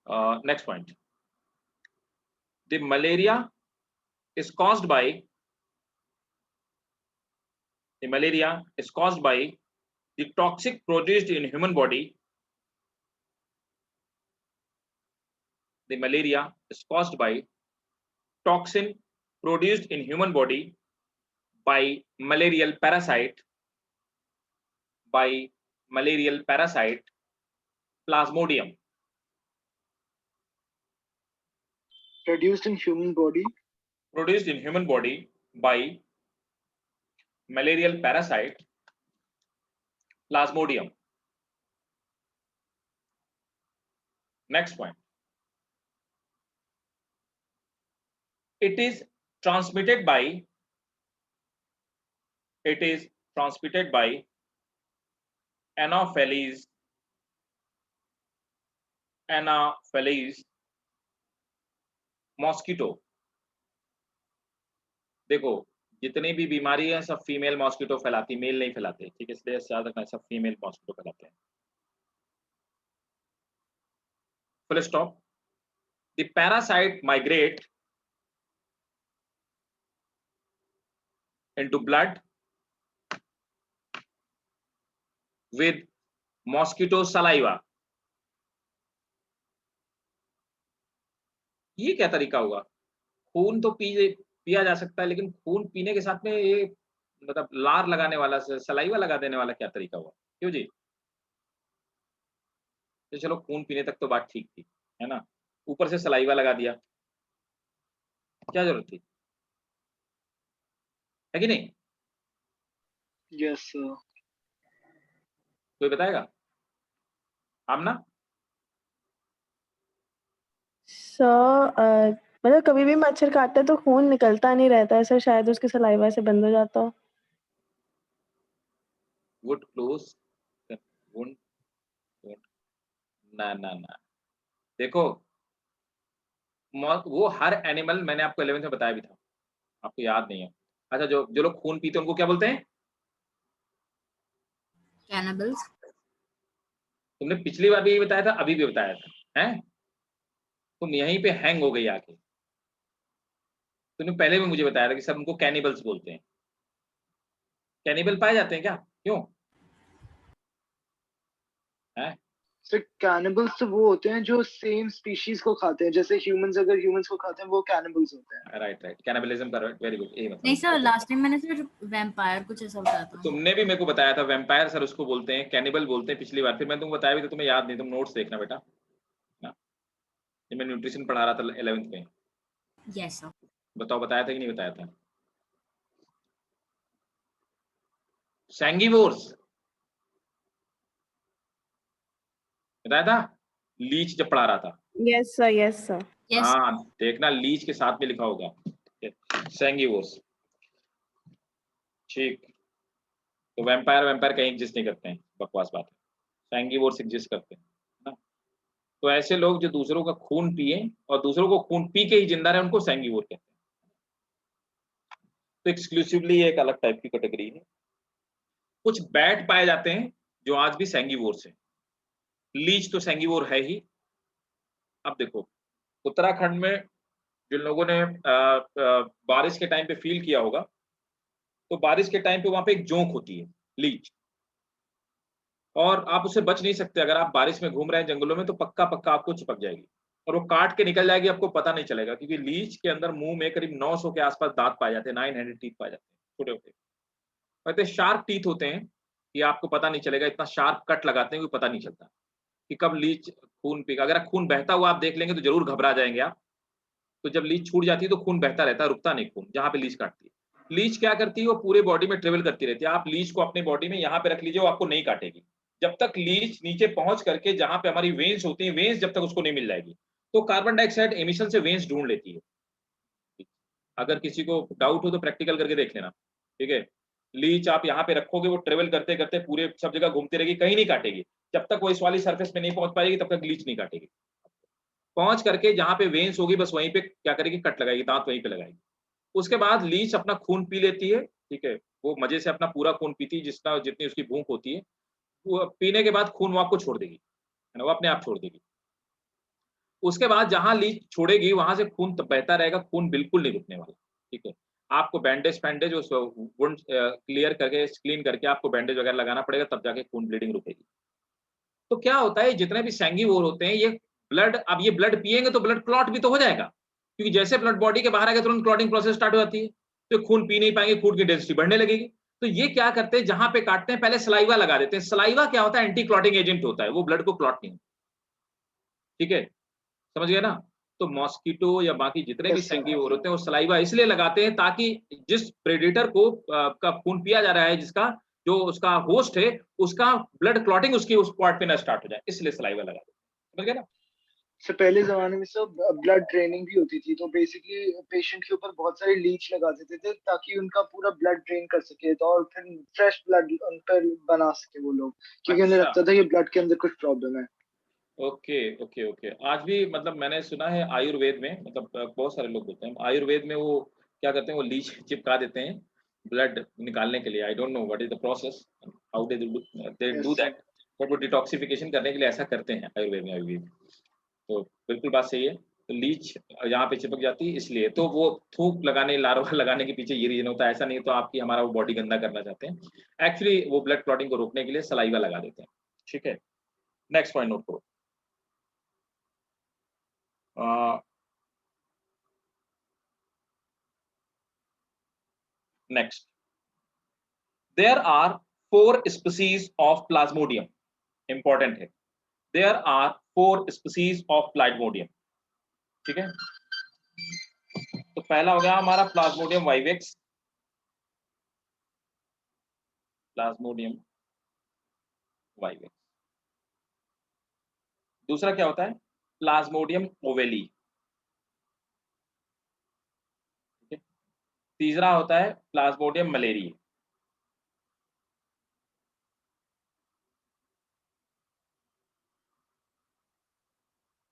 Next point. The malaria is caused by the toxic produced in human body. The malaria is caused by toxin produced in human body by malarial parasite Plasmodium. Produced in human body by malarial parasite Plasmodium. Next point. It is transmitted by Anopheles mosquito. देखो जितनी भी बीमारी है सब female mosquito फैलाती, mail नहीं फैलाते, ठीक है, इसलिए याद रखना सब फीमेल मॉस्किटो फैलाते हैं. Full stop. The parasite migrate into blood with mosquito saliva. ये क्या तरीका हुआ? खून तो पिया जा सकता है, लेकिन खून पीने के साथ में ये मतलब लार लगाने वाला, सलाइवा लगा देने वाला क्या तरीका हुआ? क्यों जी? तो चलो खून पीने तक तो बात ठीक थी, है ना, ऊपर से सलाइवा लगा दिया, क्या जरूरत थी? है कि नहीं? Yes sir. कोई बताएगा? आमना? सर मतलब कभी भी मच्छर काटता है तो खून निकलता नहीं रहता है सर, शायद उसके सलाइवा से बंद हो जाता हो. वुड क्लोज वुड ना ना ना. देखो वो हर एनिमल, मैंने आपको 11th में बताया भी था, आपको याद नहीं है. अच्छा, जो लोग खून पीते हैं उनको क्या बोलते हैं? कैनिबल्स. तुमने पिछली बार भी बताया था, अभी भी बताया था, हैं? तुम यहीं पे हैंग हो गई आके. तुमने पहले भी मुझे बताया था कि सब उनको कैनिबल्स बोलते हैं. कैनिबल पाए जाते हैं क्या? क्यों? हैं? सर कैनिबल्स तो वो होते हैं जो सेम स्पीशीज को खाते हैं, जैसे ह्यूमंस अगर ह्यूमंस को खाते हैं वो कैनिबल्स होते हैं. राइट. कैनिबलिज्म का वेरी गुड. नहीं सर, लास्ट टाइम मैंने सिर्फ वैम्पायर कुछ ऐसा बताया था. तुमने भी मेरे को बताया था वैम्पायर सर उसको बोलते हैं, कैनिबल बोलते हैं पिछली बार, फिर मैं तुमको बताया भी था, तुम्हें याद नहीं, तुम नोट्स देखना बेटा ना. ये मैं न्यूट्रिशन पढ़ा रहा था 11th में. Yes sir. बताओ बताया था कि नहीं बताया था? सैंगिवोर्स बताया था, लीच जब पढ़ा रहा था. Yes sir, yes sir. हाँ देखना, लीच के साथ में लिखा होगा सैंगिवोर्स. ठीक. तो वैम्पायर कहीं एग्जिस्ट नहीं करते हैं, बकवास बात है. सैंगिवोर्स एग्जिस्ट करते हैं ना. तो ऐसे लोग जो दूसरों का खून पिए और दूसरों को खून पी के ही जिंदा रहे, उनको सैंगिवोर कहते हैं. तो एक्सक्लूसिवली एक अलग टाइप की कैटेगरी है. कुछ बैट पाए जाते हैं जो आज भी सैंगिवोर्स हैं. लीच तो सैंगिवोर है ही. अब देखो उत्तराखंड में जिन लोगों ने बारिश के टाइम पे फील किया होगा, तो बारिश के टाइम पे वहां पे एक जोंक होती है, लीच, और आप उससे बच नहीं सकते. अगर आप बारिश में घूम रहे हैं जंगलों में तो पक्का पक्का आपको चिपक जाएगी और वो काट के निकल जाएगी, आपको पता नहीं चलेगा, क्योंकि लीच के अंदर मुंह में करीब 900 के आसपास दांत पाए जाते हैं, 900 टीथ पाए जाते हैं, छोटे छोटे, कहते शार्प टीथ होते हैं कि आपको पता नहीं चलेगा. इतना शार्प कट लगाते हैं कि पता नहीं चलता कि कब लीच खून पीगा. अगर खून बहता हुआ आप देख लेंगे तो जरूर घबरा जाएंगे आप. तो जब लीच छूट जाती है तो खून बहता रहता है, रुकता नहीं खून जहां पे लीच काटती है. लीच क्या करती है, वो पूरे बॉडी में ट्रेवल करती रहती है. आप लीच को अपने बॉडी में यहाँ पे रख लीजिए, वो आपको नहीं काटेगी जब तक लीच नीचे पहुंच करके जहां पे हमारी वेन्स होती है, वेन्स जब तक उसको नहीं मिल जाएगी. तो कार्बन डाइऑक्साइड एमिशन से वेन्स ढूंढ लेती है. अगर किसी को डाउट हो तो प्रैक्टिकल करके देख लेना, ठीक है. लीच आप यहाँ पे रखोगे, वो ट्रेवल करते करते पूरे सब जगह घूमती रहेगी, कहीं नहीं काटेगी. जब तक वो इस वाली सरफेस पे नहीं पहुंच पाएगी तब तक लीच नहीं काटेगी. पहुंच करके जहां पे वेन्स होगी बस वहीं पे क्या करेगी, कट लगाएगी, दांत वहीं पे लगाएगी. उसके बाद लीच अपना खून पी लेती है, ठीक है. वो मजे से अपना पूरा खून पीती है, जितनी उसकी भूख होती है. वो पीने के बाद खून वो आपको छोड़ देगी, है ना, वो अपने आप छोड़ देगी. उसके बाद जहां लीच छोड़ेगी वहां से खून बहता रहेगा, खून बिल्कुल नहीं रुकने वाला, ठीक है। आपको बैंडेज उस वुंड क्लियर करके, क्लीन करके आपको बैंडेज वगैरह लगाना पड़ेगा, तब जाके खून ब्लीडिंग रुकेगी। तो क्या होता है, जितने भी सैंगीवोर होते हैं, ये ब्लड, अब ये ब्लड पिएंगे तो ब्लड क्लॉट भी तो हो जाएगा, क्योंकि जैसे ब्लड बॉडी के बाहर आएगा तुरंत क्लॉटिंग प्रोसेस स्टार्ट हो जाती है, तो खून पी नहीं पाएंगे, खून की डेंसिटी बढ़ने लगेगी। तो ये क्या करते हैं, जहां पे काटते हैं पहले सलाइवा लगा देते हैं। सलाइवा क्या होता है, एंटी क्लॉटिंग एजेंट होता है, वो ब्लड को क्लॉट नहीं, ठीक है, समझ गए ना। तो मॉस्किटो या बाकी जितने भी यस सर। सैंगीवोर होते हैं वो सलाइवा इसलिए लगाते हैं ताकि जिस प्रेडेटर को का खून पिया जा रहा है, जिसका जो उसका होस्ट है, उसका ब्लड क्लॉटिंग उसकी उस पार्ट पे ना स्टार्ट हो जाए, इसलिए सलाइवा लगाते हैं, समझ गए ना। सर पहले जमाने में सब ब्लड ड्रेनिंग भी होती थी, तो बेसिकली पेशेंट के ऊपर बहुत सारे लीच लगा देते थे ताकि उनका पूरा ब्लड ड्रेन कर सके, तो और फिर फ्रेश ब्लड उन पर बना सके वो लोग, क्योंकि उन्हें अच्छा, लगता था कि ब्लड के अंदर कुछ प्रॉब्लम है। Okay okay okay. आज भी मतलब मैंने सुना है आयुर्वेद में, मतलब बहुत सारे लोग बोलते हैं आयुर्वेद में वो क्या करते हैं, वो लीच चिपका देते हैं ब्लड निकालने के लिए। I don't know what is the process, how they yes do sir. That, but वो डिटॉक्सिफिकेशन करने के लिए ऐसा करते हैं आयुर्वेद में अभी भी। तो बिल्कुल बात सही है। तो लीच यहाँ पे चिपक जाती है, इसलिए तो वो थूक लगाने, लार्वा लगाने के पीछे ये रीजन होता है। ऐसा नहीं तो आपकी हमारा वो बॉडी गंदा करना चाहते हैं, एक्चुअली वो ब्लड क्लॉटिंग को रोकने के लिए सलाइवा लगा देते हैं, ठीक है। नेक्स्ट पॉइंट नोट करो। Next, there are 4 species of plasmodium, important है, there are 4 species of plasmodium, ठीक है। तो पहला हो गया हमारा प्लाज्मोडियम वाइवेक्स, प्लाज्मोडियम वाइवेक्स। दूसरा क्या होता है, प्लाज्मोडियम ओवेली, ठीक है। तीसरा होता है प्लाज्मोडियम मलेरिया,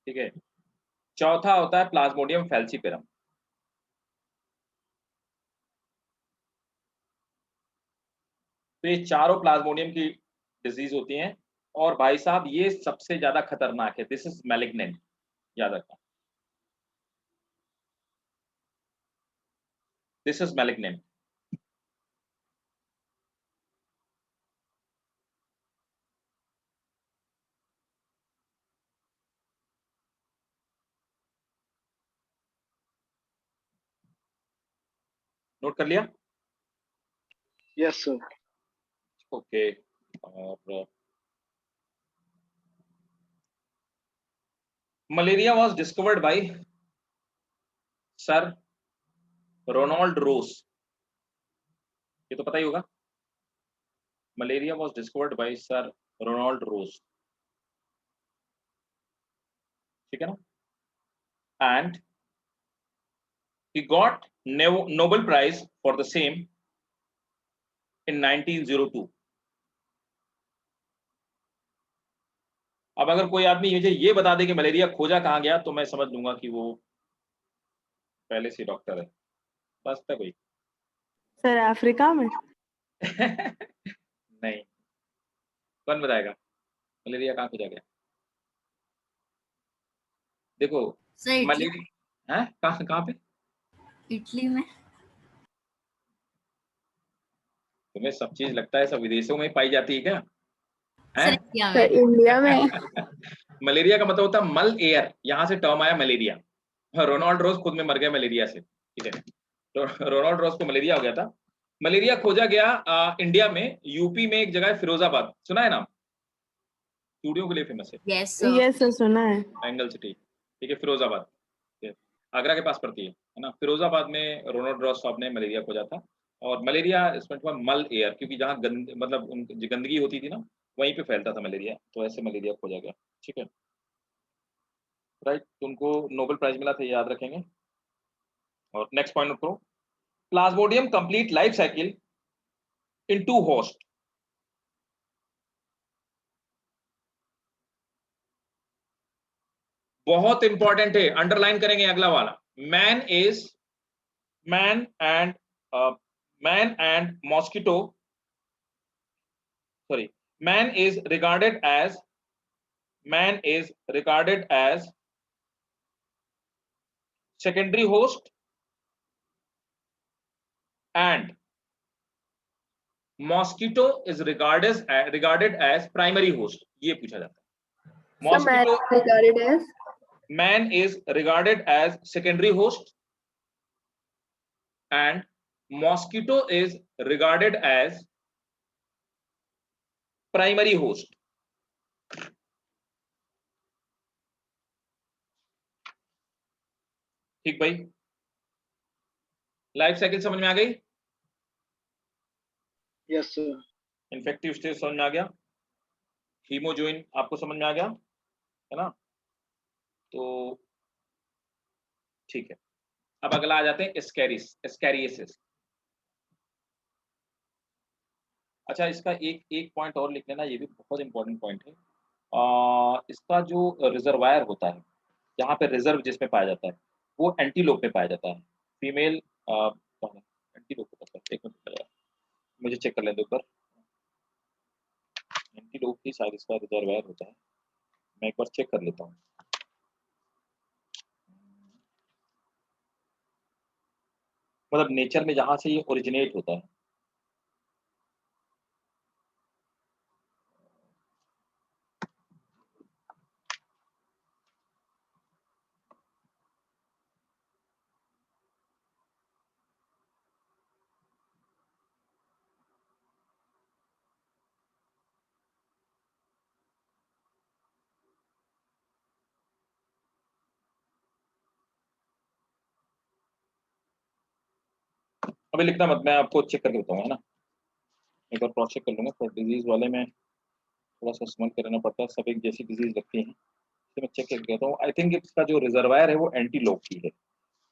ठीक है। चौथा होता है प्लाज्मोडियम फैल्सीपेरम। तो ये चारों प्लाज्मोडियम की डिजीज होती हैं, और भाई साहब ये सबसे ज्यादा खतरनाक है, दिस इज मैलिग्नेंट, याद रखना, दिस इज मैलिग्नेंट। नोट कर लिया, यस सर। ओके। और malaria was discovered by sir Ronald Ross, ये तो पता ही होगा। Malaria was discovered by sir Ronald Ross, ठीक है ना। And he got Nobel Prize for the same in 1902। अब अगर कोई आदमी मुझे ये बता दे कि मलेरिया खोजा कहाँ गया, तो मैं समझ लूंगा कि वो पहले से डॉक्टर है, बस तक कोई सर अफ्रीका में। नहीं, कौन बताएगा मलेरिया कहाँ खोजा गया। देखो सर इटली, मलेरिया है कहाँ कहाँ पे, इटली में। तुम्हें सब चीज लगता है सब विदेशों में पाई जाती है क्या, सर है? इंडिया सर में। इंडिया में। मलेरिया का मतलब होता है मल एयर, यहाँ से टर्म आया मलेरिया। रोनाल्ड रोज खुद में मर गया मलेरिया से, ठीक है। तो रोनाल्ड रोज को मलेरिया हो गया था। मलेरिया खोजा गया इंडिया में, यूपी में एक जगह है फिरोजाबाद, सुना है नाम, चूड़ियों के लिए फेमस है, यस सर। यस सर सुना है। बैंगल सिटी, ठीक है, फिरोजाबाद, ठीक है, आगरा के पास पड़ती है ना। फिरोजाबाद में रोनाल्ड रॉस साहब ने मलेरिया खोजा था। और मलेरिया इसमें हुआ मल एयर, क्योंकि जहाँ मतलब गंदगी होती थी ना, वहीं पे फैलता था मलेरिया, तो ऐसे मलेरिया खोजा गया, ठीक है, राइट। तो उनको नोबेल प्राइज मिला था, याद रखेंगे। और नेक्स्ट पॉइंट करो, Plasmodium complete life cycle in 2 host. बहुत इंपॉर्टेंट है, अंडरलाइन करेंगे अगला वाला। Man is man and man and mosquito, sorry, man is regarded as man is regarded as secondary host and mosquito is regarded as primary host, ये पूछा जाता है। Mosquito, man is regarded as secondary host and mosquito is regarded as primary host। ठीक भाई, life cycle समझ में आ गई? Yes sir. Infective stage समझ में आ गया, हीमोजोइन आपको समझ में आ गया है ना? तो ठीक है, अब अगला आ जाते हैं एस्कैरियसिस। अच्छा, इसका एक पॉइंट और लिख लेना, ये भी बहुत इंपॉर्टेंट पॉइंट है। इसका जो रिजर्वायर होता है, जहाँ पे रिजर्व जिसमें पाया जाता है, वो एंटीलोप में पाया जाता है। फीमेल एंटीलोप होता है, एक मिनट मुझे चेक कर लें एक बार। एंटीलोप ही शायद इसका रिजर्वायर होता है, मैं एक बार चेक कर लेता हूँ। मतलब नेचर में जहाँ से ये ओरिजिनेट होता है। अभी लिखना मत, मैं आपको चेक करके बताऊंगा, है ना? एक बार क्रॉस चेक कर लूंगा। तो डिजीज वाले में थोड़ा सा समझ कर रहना पड़ता है, सब एक जैसी डिजीज लगती हैं, तो मैं चेक करके कहता हूँ। आई थिंक इसका जो रिजर्वायर है वो एंटीलोप ही है,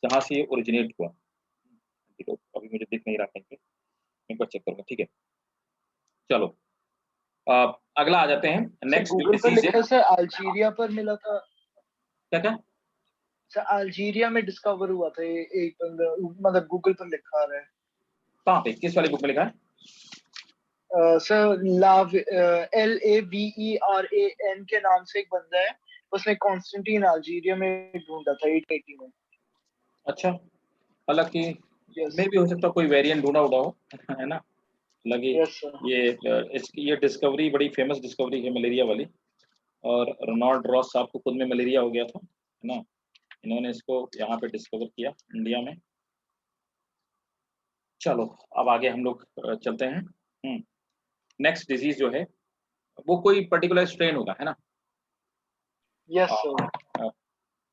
जहाँ से ये ओरिजिनेट हुआ। एंटीलोप अभी मुझे दिख नहीं रहा कहीं पे, एक बार चेक करूंगा। ठीक है, चलो अगला आ जाते हैं। नेक्स्ट गूगल पर डिजीज लिखा है, सर अल्जीरिया पर मिला था। क्या क्या? सर अल्जीरिया में डिस्कवर हुआ था ये एक बंदा, मतलब गूगल पर लिखा रहा है। कहाँ पे, किस वाली बुक में लिखा है? सर LAVERAN के नाम से एक बंदा है, उसने कॉन्स्टेंटीन अल्जीरिया में ढूंढा था 880 में। अच्छा, हालांकि यस मे भी हो सकता है कोई वेरिएंट ढूंढा उड़ा हो, है ना? लगी यस सर। ये डिस्कवरी बड़ी फेमस डिस्कवरी है मलेरिया वाली, और रोनाल्ड रॉस साहब को खुद में मलेरिया हो गया था, है ना? इन्होंने इसको यहाँ पे डिस्कवर किया इंडिया में। चलो अब आगे हम लोग चलते हैं। नेक्स्ट डिजीज जो है वो कोई पर्टिकुलर स्ट्रेन होगा, है ना? Yes sir.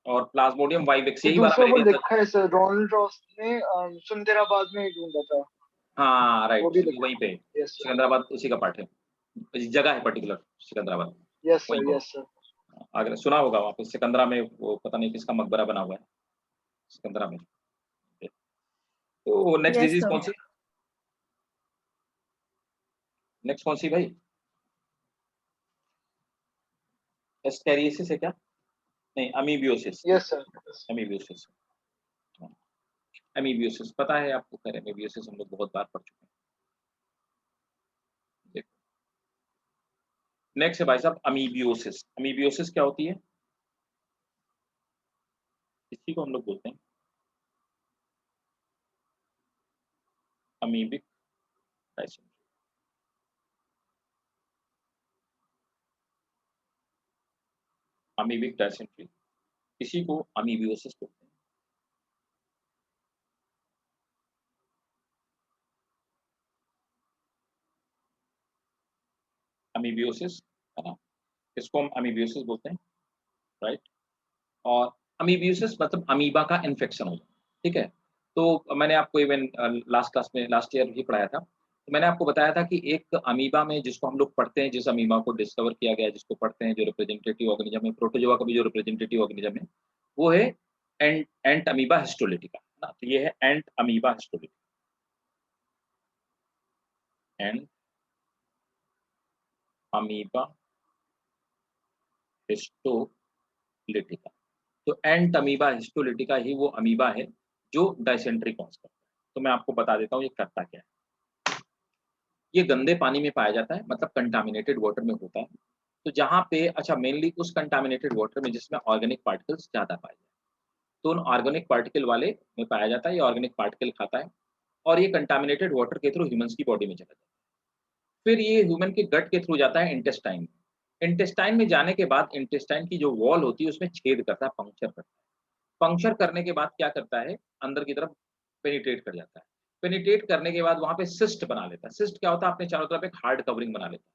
और प्लाज्मोडियम वाइवेक्स, यही वाला दूसरा वो मलेरिया। लिखा है सर, रोनाल्ड रॉस ने सुंदराबाद में ढूंढा था। हाँ राइट, वो भी वहीं पे यस सर। सिकंदराबाद उसी का पार्ट है, जगह है पर्टिकुलर सिकंदराबाद, यस वहीं सर। पर। Yes sir. अगर सुना होगा वहाँ पे सिकंदरा में, वो पता नहीं किसका मकबरा बना हुआ है सिकंदरा में। तो नेक्स्ट यस डिजीज सर। कौन सी? नेक्स्ट कौन सी भाई? एस्कैरियोसिस है क्या? नहीं, अमीबियोसिस। Yes sir. अमीबियोसिस, अमीबियोसिस पता है आपको? खैर अमीबियोसिस हम लोग बहुत बार पढ़ चुके हैं। देखो नेक्स्ट है भाई साहब अमीबियोसिस। अमीबियोसिस क्या होती है? इसी को हम लोग बोलते हैं अमीबिक डायसेंट्री। अमीबिक डायसेंट्री, इसी को अमीबियोसिस बोलते हैं। अमीबियोसिस, है ना? इसको हम अमीबियोसिस बोलते हैं, राइट? और अमीबियोसिस मतलब अमीबा का इन्फेक्शन होता है, ठीक है? तो मैंने आपको इवन लास्ट क्लास में लास्ट ईयर भी पढ़ाया था, तो मैंने आपको बताया था कि एक अमीबा में जिसको हम लोग पढ़ते हैं, जिस अमीबा को डिस्कवर किया गया है, जिसको पढ़ते हैं, जो रिप्रेजेंटेटिव ऑर्गेनिज्म है, प्रोटोजोआ का भी जो रिप्रेजेंटेटिव ऑर्गेनिज्म है वो है एंट अमीबा हिस्टोलिटिका, ना? तो ये है एंट अमीबा हिस्टोलिटिका, एंट अमीबा हिस्टोलिटिका। तो एंट अमीबा हिस्टोलिटिका ही वो अमीबा है जो डायसेंट्री कॉज करता है। तो मैं आपको बता देता हूँ ये करता क्या है। ये गंदे पानी में पाया जाता है, मतलब कंटामिनेटेड वाटर में होता है। तो जहाँ पे अच्छा मेनली उस कंटामिनेटेड वाटर में जिसमें ऑर्गेनिक पार्टिकल्स ज़्यादा पाए जाते हैं, तो उन ऑर्गेनिक पार्टिकल वाले में पाया जाता है, ये ऑर्गेनिक पार्टिकल खाता है और ये कंटामिनेटेड वाटर के थ्रू ह्यूमंस की बॉडी में चला जाता है। फिर ये ह्यूमन के गट के थ्रू जाता है इंटेस्टाइन में। इंटेस्टाइन में जाने के बाद इंटेस्टाइन की जो वॉल होती है उसमें छेद करता है, पंक्चर करता है। पंक्चर करने के बाद क्या करता है, अंदर की तरफ पेनिट्रेट कर जाता है। पेनिट्रेट करने के बाद वहाँ पे सिस्ट बना लेता है। सिस्ट क्या होता है, अपने चारों तरफ एक हार्ड कवरिंग बना लेता है।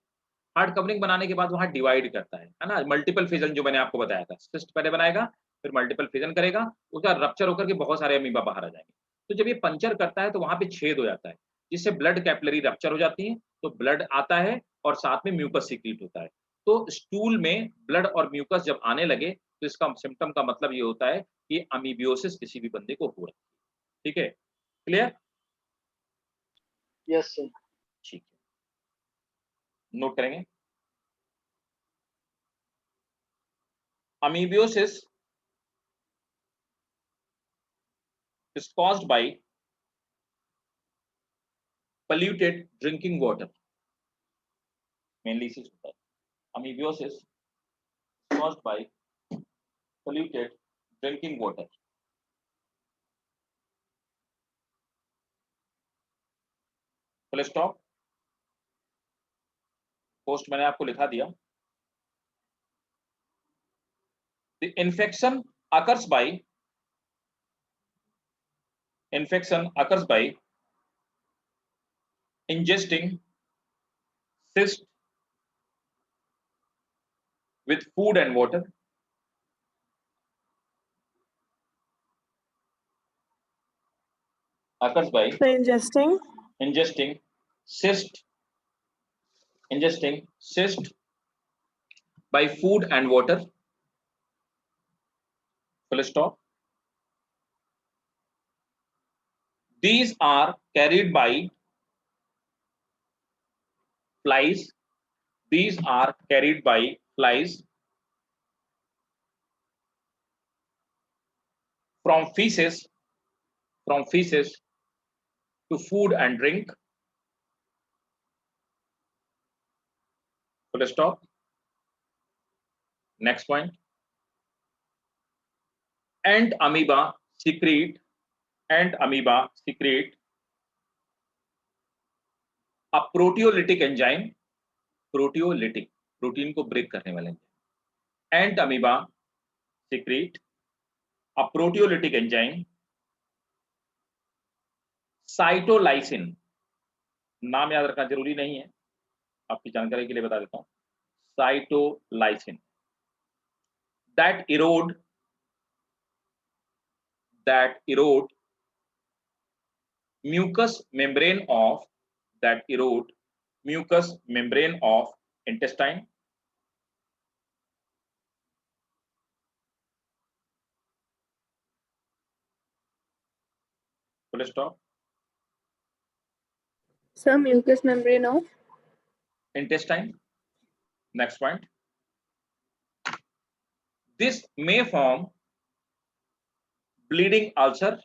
हार्ड कवरिंग बनाने के बाद वहाँ डिवाइड करता है ना, मल्टीपल फिजन जो मैंने आपको बताया था। सिस्ट पहले बनाएगा, फिर मल्टीपल फिजन करेगा, उसका रप्चर होकर के बहुत सारे अमीबा बाहर आ जाएंगे। तो जब ये पंचर करता है तो वहाँ पे छेद हो जाता है, जिससे ब्लड कैपिलरी रप्चर हो जाती है, तो ब्लड आता है और साथ में म्यूकस सीक्रेट होता है। तो स्टूल में ब्लड और म्यूकस जब आने लगे तो इसका सिम्पटम का मतलब ये होता है कि अमीबियोसिस किसी भी बंदे को हो रहा है। ठीक है, क्लियर? Yes sir. ठीक है, नोट करेंगे। Amoebiasis is caused by polluted drinking water. Mainly इसी से होता है। Amoebiasis is caused by polluted drinking water. Full stop. Post मैंने आपको लिखा दिया। The infection occurs by ingesting cyst with food and water. Occurs by So ingesting ingesting cyst by food and water. Full stop. These are carried by flies. These are carried by flies from feces to food and drink. Full stop. Next point. Ant amoeba secrete a proteolytic enzyme, proteolytic, protein को break करने वाले enzyme. Ant amoeba secrete a proteolytic enzyme, cytolysin. नाम याद रखना जरूरी नहीं है, आपकी जानकारी के लिए बता देता हूं। Cytolysin that erode mucous membrane of intestine. Full stop. Sir, mucous membrane of Intestine. Next point. This may form bleeding ulcer.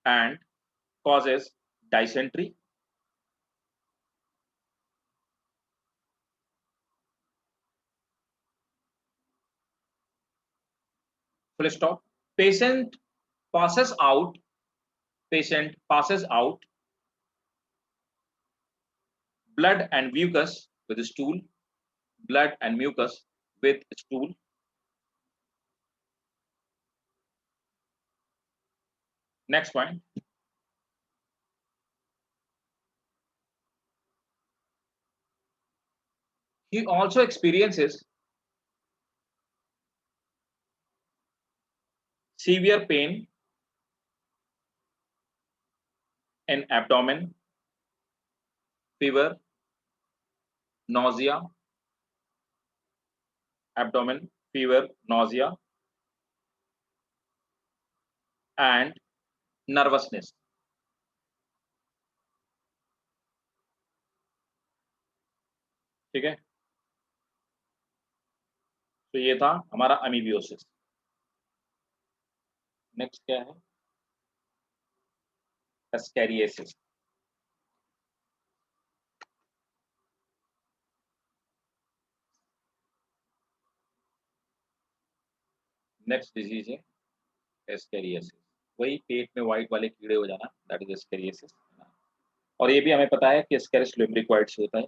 And causes dysentery. Full stop. Patient passes out blood and mucus with stool. Next point. He also experiences severe pain in abdomen, fever, nausea, and nervousness. ठीक है, तो ये था हमारा अमीबियोसिस। Next क्या है? Ascariasis. Next disease है एस्केरियोसिस, वही पेट में व्हाइट वाले कीड़े हो जाना, दैट इज एस्केरियोसिस। और ये भी हमें पता है कि एस्केरिस लुम्ब्रिक्वाइड से होता है।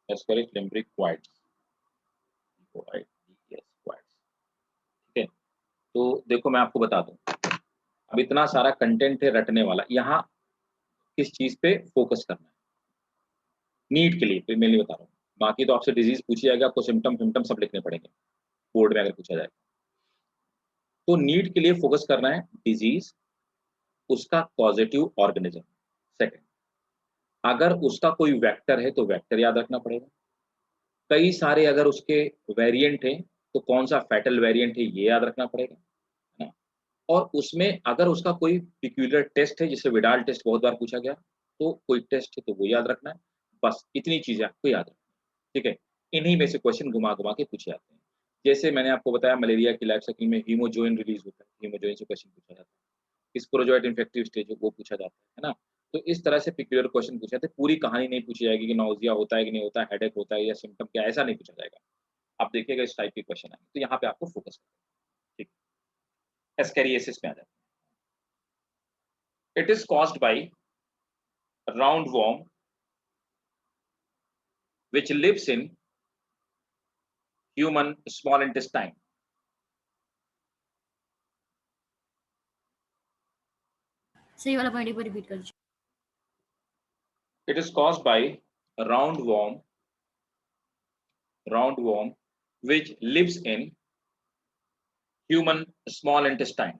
एस्केरिस लुम्ब्रिक्वाइड, ठीक है। तो देखो मैं आपको बता दूं, अब इतना सारा कंटेंट है रटने वाला, यहाँ किस चीज पे फोकस करना है नीट के लिए, तो मैं बता रहा हूँ। बाकी तो आपसे डिजीज पूछी जाएगा, आपको सिम्टम सिम्टम सब लिखने पड़ेंगे बोर्ड में अगर पूछा जाए। तो नीट के लिए फोकस करना है डिजीज, उसका पॉजिटिव ऑर्गेनिज्म। सेकंड, अगर उसका कोई वेक्टर है तो वेक्टर याद रखना पड़ेगा। कई सारे अगर उसके वेरिएंट हैं तो कौन सा फैटल वेरिएंट है ये याद रखना पड़ेगा, है ना। और उसमें अगर उसका कोई पिक्यूलियर टेस्ट है, जिसे विडाल टेस्ट बहुत बार पूछा गया, तो कोई टेस्ट है तो वो याद रखना है। बस इतनी चीजें आपको याद रखनी है, ठीक है। इन्हीं में से क्वेश्चन घुमा घुमा के पूछे जाते हैं। जैसे मैंने आपको बताया मलेरिया की लाइफ साइकिल में हीमोजोइन रिलीज होता है, हीमोजोइन से क्वेश्चन पूछा जाता है। स्पोरोजोइट इन्फेक्टिव स्टेज है वो पूछा जाता है ना। तो इस तरह से पिक्यूलियर क्वेश्चन पूछे जाते हैं। पूरी कहानी नहीं पूछी जाएगी कि नौजिया होता है कि नहीं होता है, हेडेक होता है या सिम्टम क्या, ऐसा नहीं पूछा जाएगा। आप देखिएगा इस टाइप के क्वेश्चन आएंगे, तो यहाँ पे आपको फोकस करना है, ठीक। एस्केरियोसिस में आ जाते हैं। It is caused bye roundworm which lives in human small intestine. सही वाला पॉइंट एक बार रिपीट कर दीजिए। It is caused by a roundworm which lives in human small intestine.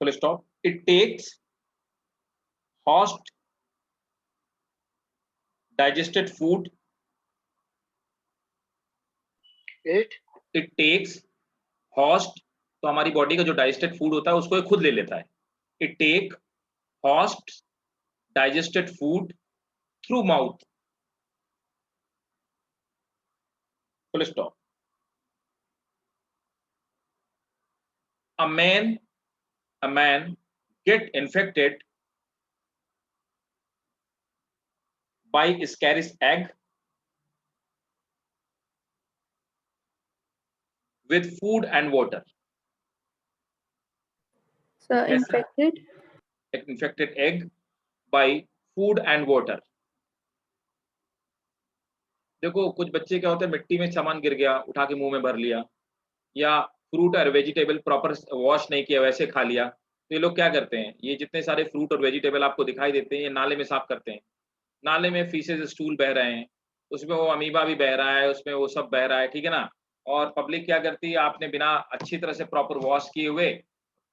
Full stop. It takes host digested food. It takes host, तो हमारी body का जो digested food होता है उसको ये खुद ले लेता है। It take host digested food through mouth. Full stop. A man get infected by Ascaris egg with food and water. So Yes, infected egg by food and water. देखो कुछ बच्चे क्या होते हैं, मिट्टी में सामान गिर गया उठा के मुंह में भर लिया, या फ्रूट और वेजिटेबल प्रॉपर वॉश नहीं किया वैसे खा लिया। तो ये लोग क्या करते हैं, ये जितने सारे फ्रूट और वेजिटेबल आपको दिखाई देते हैं ये नाले में साफ करते हैं। नाले में फीसेज स्टूल बह रहे हैं, उसमें वो अमीबा भी बह रहा है, उसमें वो सब बह रहा है, ठीक है ना। और पब्लिक क्या करती है, आपने बिना अच्छी तरह से प्रॉपर वॉश किए हुए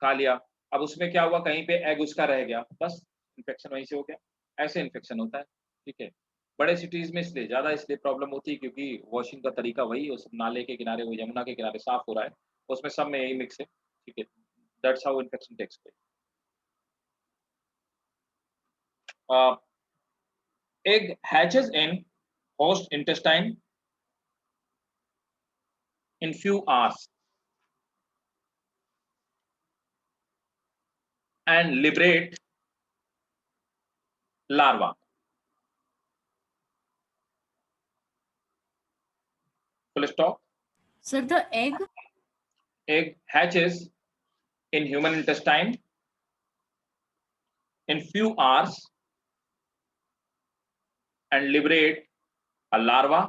खा लिया, अब उसमें क्या हुआ, कहीं पे एग उसका रह गया, बस इन्फेक्शन वहीं से हो गया। ऐसे इन्फेक्शन होता है, ठीक है। बड़े सिटीज में इसलिए प्रॉब्लम होती है क्योंकि वॉशिंग का तरीका वही, उस नाले के किनारे, वो यमुना के किनारे साफ हो रहा है, उसमें सब में यही मिक्स है, ठीक है। That's how infection takes place. Egg hatches in host intestine in few hours and liberate larva. Full stop. Sir, the egg Hatches in human intestine in few hours and liberate a larva.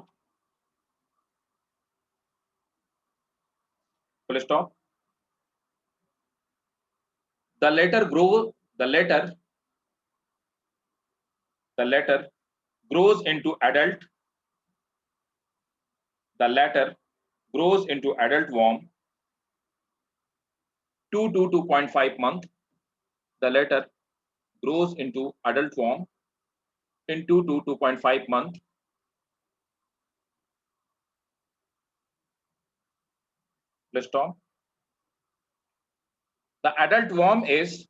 Full stop. The latter grows into adult. The latter grows into adult worm 2 to 2.5 months. The latter grows into adult worm in 2 to 2.5 months. Let's stop. The adult worm is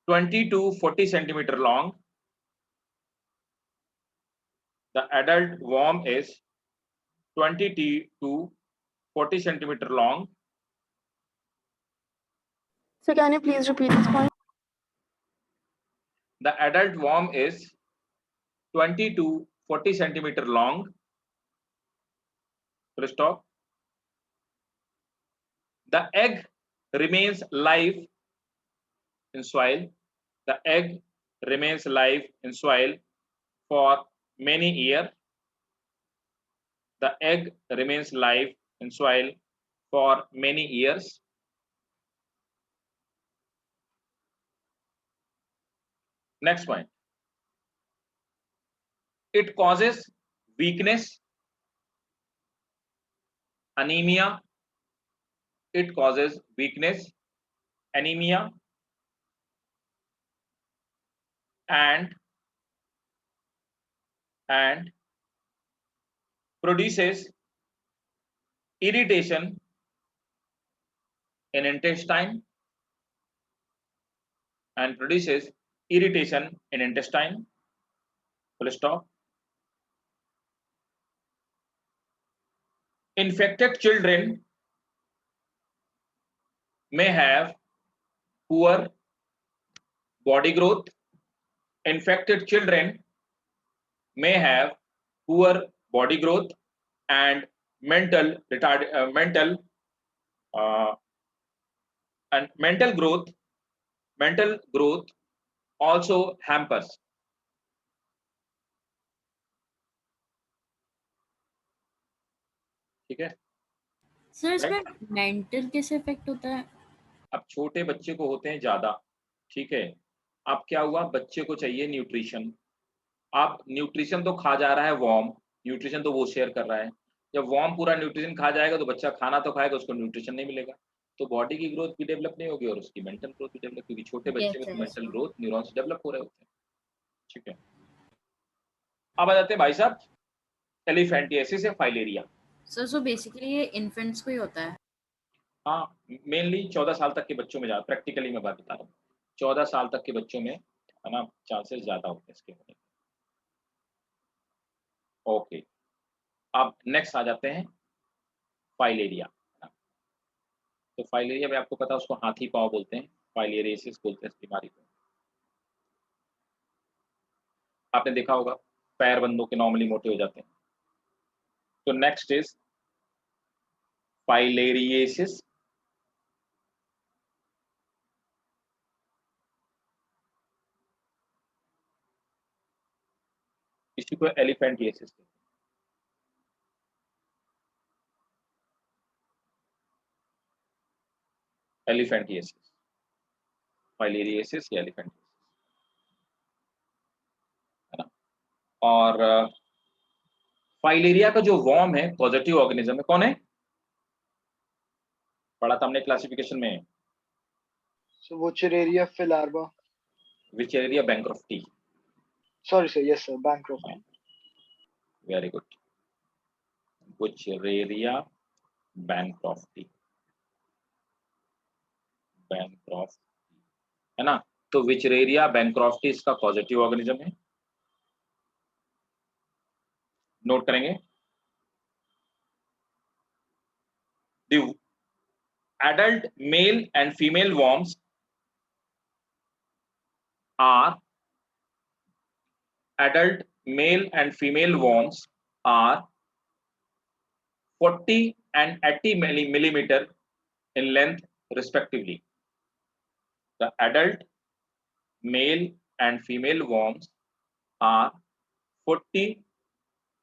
20 to 40 centimeter long. The adult worm is 20 to 40 centimeter long. So can you please repeat this point? The adult worm is 20 to 40 centimeter long. Full stop. The egg remains live in soil. The egg remains live in soil for many years. The egg remains live in soil for many years. Next point. It causes weakness, anemia. It causes weakness, anemia, and produces irritation in intestine, and produces irritation in intestine. Full stop. Infected children may have poor body growth. Infected children may have poor body growth and mental growth also hampers. ठीक है, sir इसमें mental कैसे effect होता है? अब छोटे बच्चे को होते हैं ज्यादा, ठीक है। अब क्या हुआ, बच्चे को चाहिए न्यूट्रिशन। अब न्यूट्रिशन तो खा जा रहा है वॉर्म, न्यूट्रिशन तो वो शेयर कर रहा है। जब वॉर्म पूरा न्यूट्रिशन खा जाएगा तो बच्चा खाना तो खाएगा, उसको न्यूट्रिशन नहीं मिलेगा, तो बॉडी की ग्रोथ भी डेवलप नहीं होगी और उसकी मेंटल ग्रोथ भी डेवलप, क्योंकि छोटे बच्चे में तो मेंटल ग्रोथ न्यूरॉन्स डेवलप हो रहे होते हैं। ठीक है, अब आ जाते हैं भाई साहब एलिफेंटियासिस या फाइलेरिया। सो बेसिकली ये इन्फेंट्स को ही होता है? हाँ, मेनली 14 साल तक के बच्चों में ज्यादा, प्रैक्टिकली मैं बात बता रहा हूँ, 14 साल तक के बच्चों में है ना चांसेस ज्यादा होते हैं इसके होने के। ओके, अब नेक्स्ट आ जाते हैं फाइलेरिया। तो फाइलेरिया में आपको पता है उसको हाथी पांव बोलते हैं, फाइलेरियासिस बोलते हैं इस बीमारी को। आपने देखा होगा पैर बंदों के नॉर्मली मोटे हो जाते हैं। तो नेक्स्ट इज फाइलेरियासिस। इसी को एलिफेंटियासिस कहते हैं। एलिफेंटियासिस, फाइलेरियासिस या एलिफेंटियासिस, है ना। और फाइलेरिया का जो वॉर्म है पॉजिटिव ऑर्गेनिज्म है, कौन है? पढ़ा था हमने क्लासिफिकेशन में, So Wuchereria fillarba. Wuchereria bancrofti. Sorry sir, yes sir, Bancroft. Very good, Wuchereria bancrofti, है ना। तो विचेरिया बैंक्रॉफ्टी इसका पॉजिटिव ऑर्गेनिज्म है, नोट करेंगे। The adult male and female worms are 40 and 80 millimeter in length respectively. The adult male and female worms are 40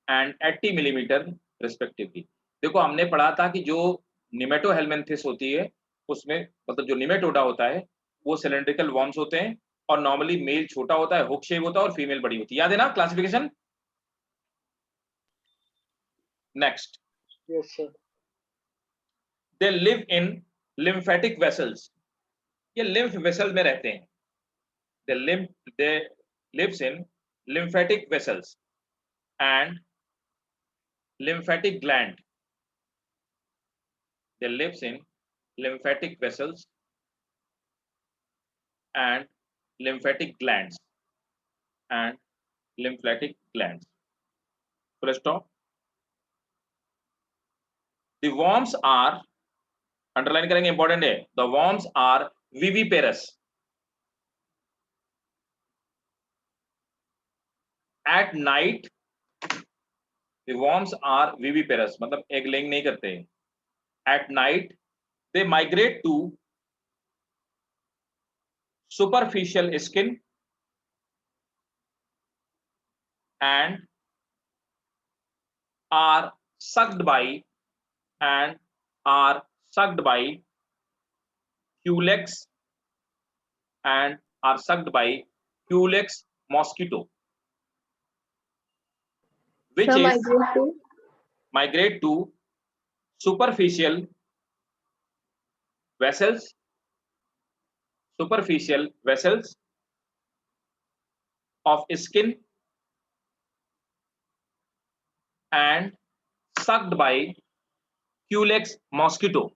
and 80 millimeter respectively. देखो हमने पढ़ा था कि जो निमेटोहेलमिन्थिस होती है उसमें मतलब जो निमेटोडा होता है वो सिलेंड्रिकल वर्म्स होते हैं और नॉर्मली मेल छोटा होता है, हुक शेप होता है और फीमेल बड़ी होती है, याद है ना classification. Next, Yes sir. they live in lymphatic vessels, ये lymph vessel में रहते हैं। they lives in lymphatic vessels and lymphatic gland. They lives in lymphatic vessels and lymphatic glands and lymphatic glands. Full stop. The worms are, underline करेंगे, important है, the worms are viviparous. At night the worms are viviparous, मतलब egg laying नहीं करते. At night they migrate to superficial skin and are sucked by Culex and are sucked by Culex mosquito, which Sir, is migrate to superficial vessels of skin and sucked by Culex mosquito.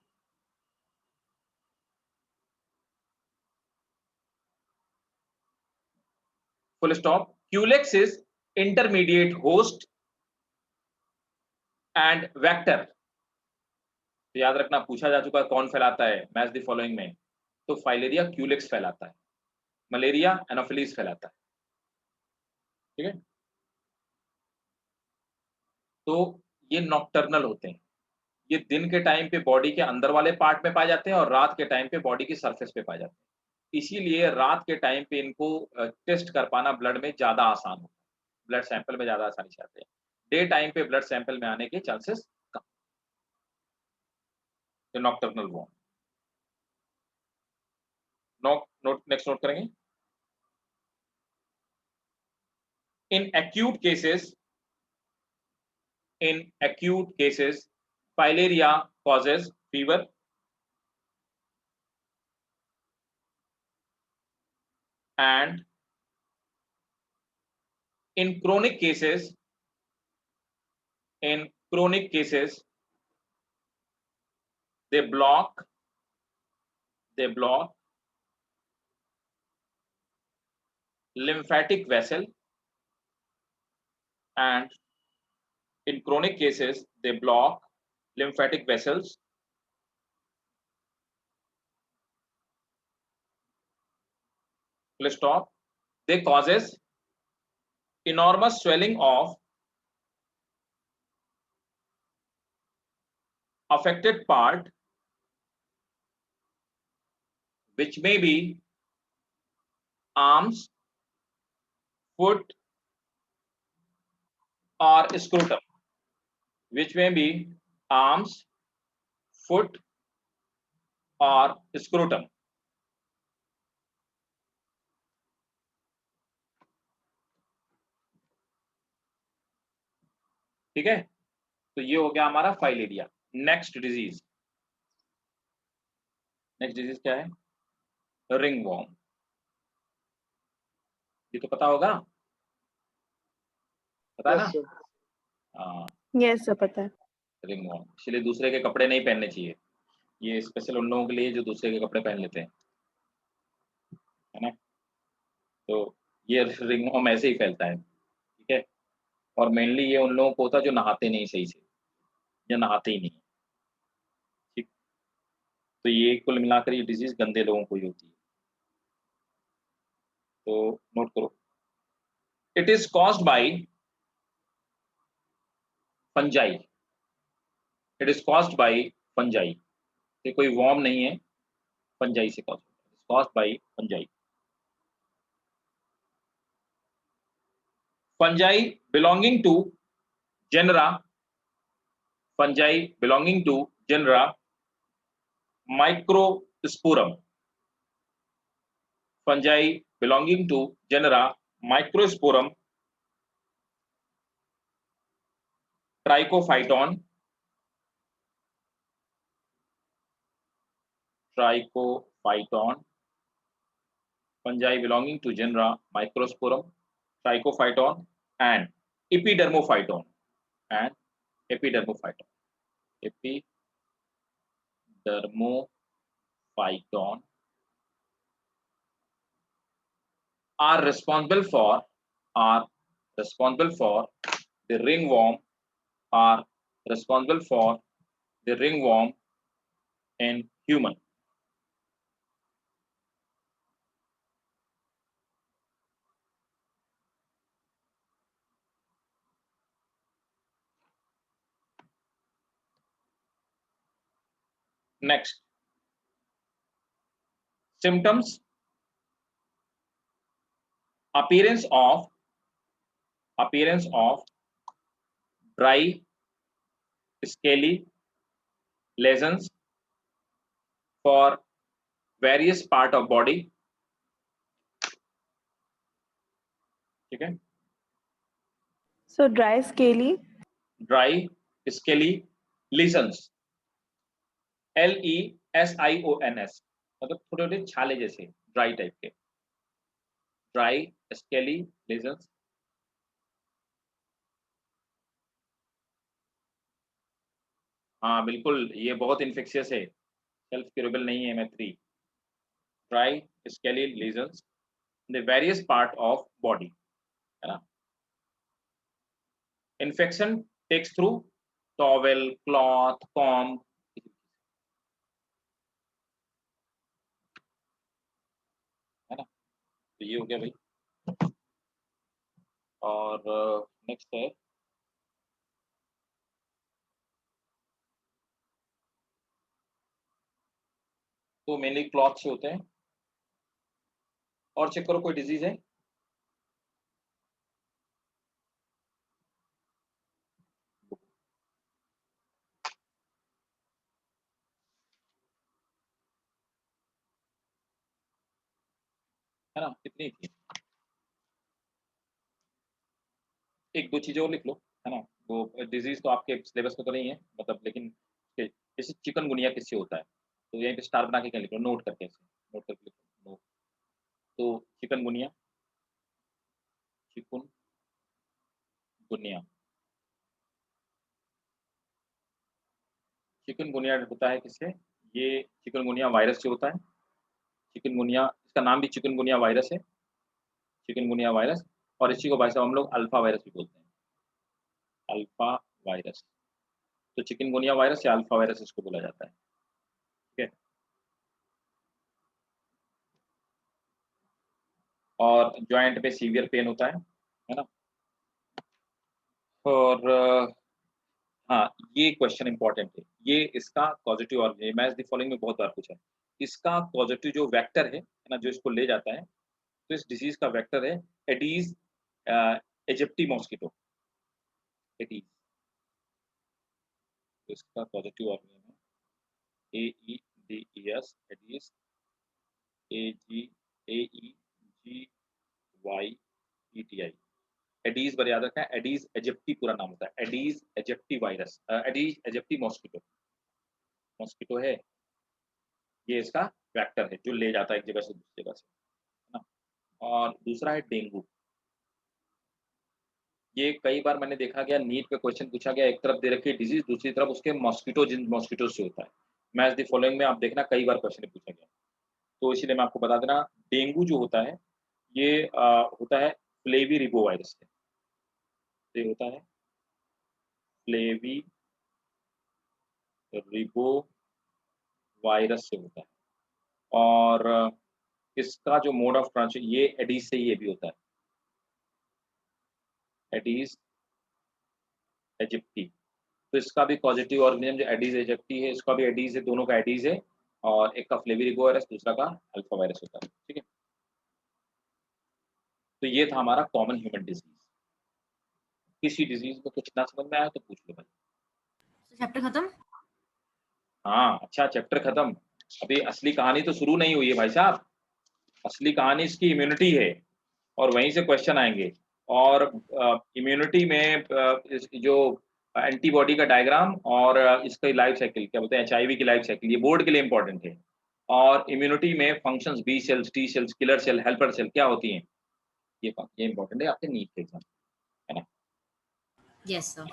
Full stop. Culex is intermediate host and vector. तो याद रखना, पूछा जा चुका कौन फैलाता है match the following में, तो फाइलेरिया क्यूलेक्स फैलाता है, मलेरिया एनोफिलीज फैलाता है. ठीक है, तो ये नॉक्टर्नल होते हैं. ये दिन के टाइम पे बॉडी के अंदर वाले पार्ट में पाए जाते हैं और रात के टाइम पे बॉडी की सरफेस पे पाए जाते हैं. इसीलिए रात के टाइम पे इनको टेस्ट कर पाना ब्लड में ज्यादा आसान होता है, ब्लड सैंपल में ज्यादा आसानी से आते हैं. डे टाइम पे ब्लड सैंपल में आने के चांसेस कम. तो नॉक्टर्नल वॉर्म. नेक्स्ट नोट करेंगे. In acute cases, filaria causes fever, and in chronic cases, they block lymphatic vessel, and in chronic cases they block lymphatic vessels full stop. They causes enormous swelling of affected part, which may be arms, foot, or scrotum, which may be arms, foot, or scrotum. ठीक है, तो ये हो गया हमारा filaria. Next disease क्या है? Ringworm. ये तो पता होगा, पता है ना? हाँ, यस सर, पता है. Ringworm. इसलिए दूसरे के कपड़े नहीं पहनने चाहिए. ये स्पेशल उन लोगों के लिए जो दूसरे के कपड़े पहन लेते हैं, है ना? तो ये रिंग वॉर्म ऐसे ही फैलता है. ठीक है, और मेनली ये उन लोगों को होता है जो नहाते नहीं सही से, या नहाते ही नहीं. ठीक, तो ये कुल मिलाकर ये डिजीज गंदे लोगों को ही होती है. तो नोट करो. It is caused by fungi. It is caused by fungi. ये कोई वॉर्म नहीं है, फंजाई से caused by fungi. Fungi belonging to genera Microsporum. Fungi belonging to genera Microsporum, Trichophyton, fungi belonging to genera Microsporum, Trichophyton, and Epidermophyton. Epidermophyton are responsible for the ringworm, are responsible for the ringworm in human. Next, symptoms, appearance of dry, scaly lesions for various part of body. ठीक है, So dry, scaly. dry, scaly lesions, LESIONS, मतलब थोड़े थोड़े छाले जैसे, dry type के, dry scaly lesions. हाँ बिल्कुल, ये बहुत इन्फेक्शियस है, सेल्फ क्यूरेबल नहीं है M3। Dry scaly lesions in the various part of body, है ना। Infection takes through towel, cloth, comb, है ना। तो ये हो गया भाई। और नेक्स्ट है तो मेनली क्लॉथ से होते हैं। और चेक करो कोई डिजीज है। है ना, कितनी थी, एक दो चीजें और लिख लो, है ना। वो डिजीज तो आपके सिलेबस में तो नहीं है, मतलब, लेकिन जैसे चिकनगुनिया किससे होता है, तो यहीं पे स्टार बना के क्या लिख लो, नोट करके ऐसे, नोट करके लिखो, नोट। तो चिकनगुनिया, चिकनगुनिया, चिकनगुनिया होता है किससे, ये चिकनगुनिया वायरस से होता है। चिकनगुनिया, इसका नाम भी चिकनगुनिया वायरस है, चिकनगुनिया वायरस। और इसी को भाई साहब हम लोग अल्फा वायरस भी बोलते हैं, अल्फा वायरस। तो चिकनगुनिया वायरस या अल्फा वायरस इसको बोला जाता है, ठीक है। और जॉइंट में सीवियर पेन होता है ना। और हाँ, ये क्वेश्चन इंपॉर्टेंट है, ये इसका पॉजिटिव और मैच द फॉलोइंग में बहुत बार पूछा है। इसका पॉजिटिव जो वेक्टर है ना, जो इसको ले जाता है, तो इस डिजीज का वेक्टर है एडीज इजिप्टी मॉस्किटो, एडीज। तो इसका पॉजिटिव ऑर्गेनिज्म है AEDES, एडीज, AEGYPTI। एडीज पर याद रखना है, एडीज इजिप्टी पूरा नाम होता है, Aedes aegypti virus, Aedes aegypti mosquito, mosquito है, ये इसका वेक्टर है जो ले जाता है एक जगह से दूसरी जगह से, है ना। और दूसरा है डेंगू। ये कई बार मैंने देखा गया, नीट पे क्वेश्चन पूछा गया, एक तरफ दे रखी है डिजीज, दूसरी तरफ उसके मॉस्किटो, जिन मॉस्किटो से होता है। मैच द फॉलोइंग में आप देखना कई बार क्वेश्चन पूछा गया, तो इसीलिए मैं आपको बता देना, डेंगू जो होता है ये होता है फ्लेवी रिबो वायरस से, ये होता है फ्लेवी रिबो वायरस से होता है। और इसका जो मोड ऑफ ट्रांसमिशन, ये एडीज से ये भी होता है, एडीज इजिप्टी। तो इसका भी पॉजिटिव ऑर्गेनिज्म जो एडीज इजिप्टी है, इसका भी एडीज है, दोनों का एडीज है। और एक का फ्लेविरिगो वायरस, दूसरा का अल्फा वायरस होता है, ठीक है। तो ये था हमारा कॉमन ह्यूमन डिजीज। किसी डिजीज में कुछ ना समझ में आया तो पूछ लो भाई। चैप्टर खत्म। हाँ अच्छा, चैप्टर खत्म, अभी असली कहानी तो शुरू नहीं हुई है भाई साहब। असली कहानी इसकी इम्यूनिटी है, और वहीं से क्वेश्चन आएंगे। और इम्यूनिटी में जो एंटीबॉडी का डायग्राम और इसका लाइफ साइकिल, क्या बोलते हैं, HIV की लाइफ साइकिल, ये बोर्ड के लिए इंपॉर्टेंट है। और इम्यूनिटी में functions, B cells, T cells, killer cell, helper cell क्या होती हैं, ये इंपॉर्टेंट है आपके नीट के एग्जाम, है ना। Yes sir.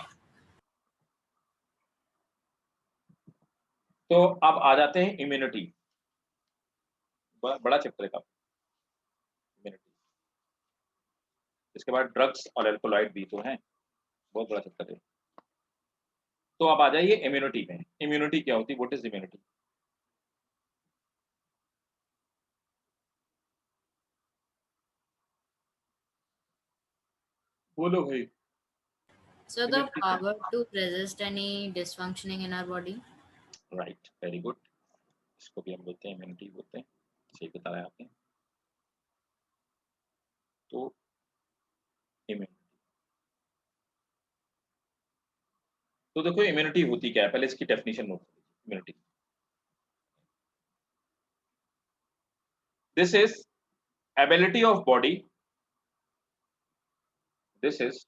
तो अब आ जाते हैं इम्यूनिटी, बड़ा चैप्टर है का इम्यूनिटी। इसके बाद ड्रग्स और एल्कोलॉइड भी तो हैं, बहुत बड़ा चैप्टर है। तो अब आ जाइए इम्यूनिटी में। इम्यूनिटी क्या होती है? What is immunity? बोलो भाई। So the इम्यूनिटी क्या? power to resist any dysfunctioning in our body. Right, very good. इसको भी हम बोलते हैं इम्यूनिटी बोलते हैं, सही बताया आपने। तो इम्यूनिटी, तो देखो इम्यूनिटी होती क्या है, पहले इसकी डेफिनेशन नोट कर लीजिए। Immunity, this is ability of body, this is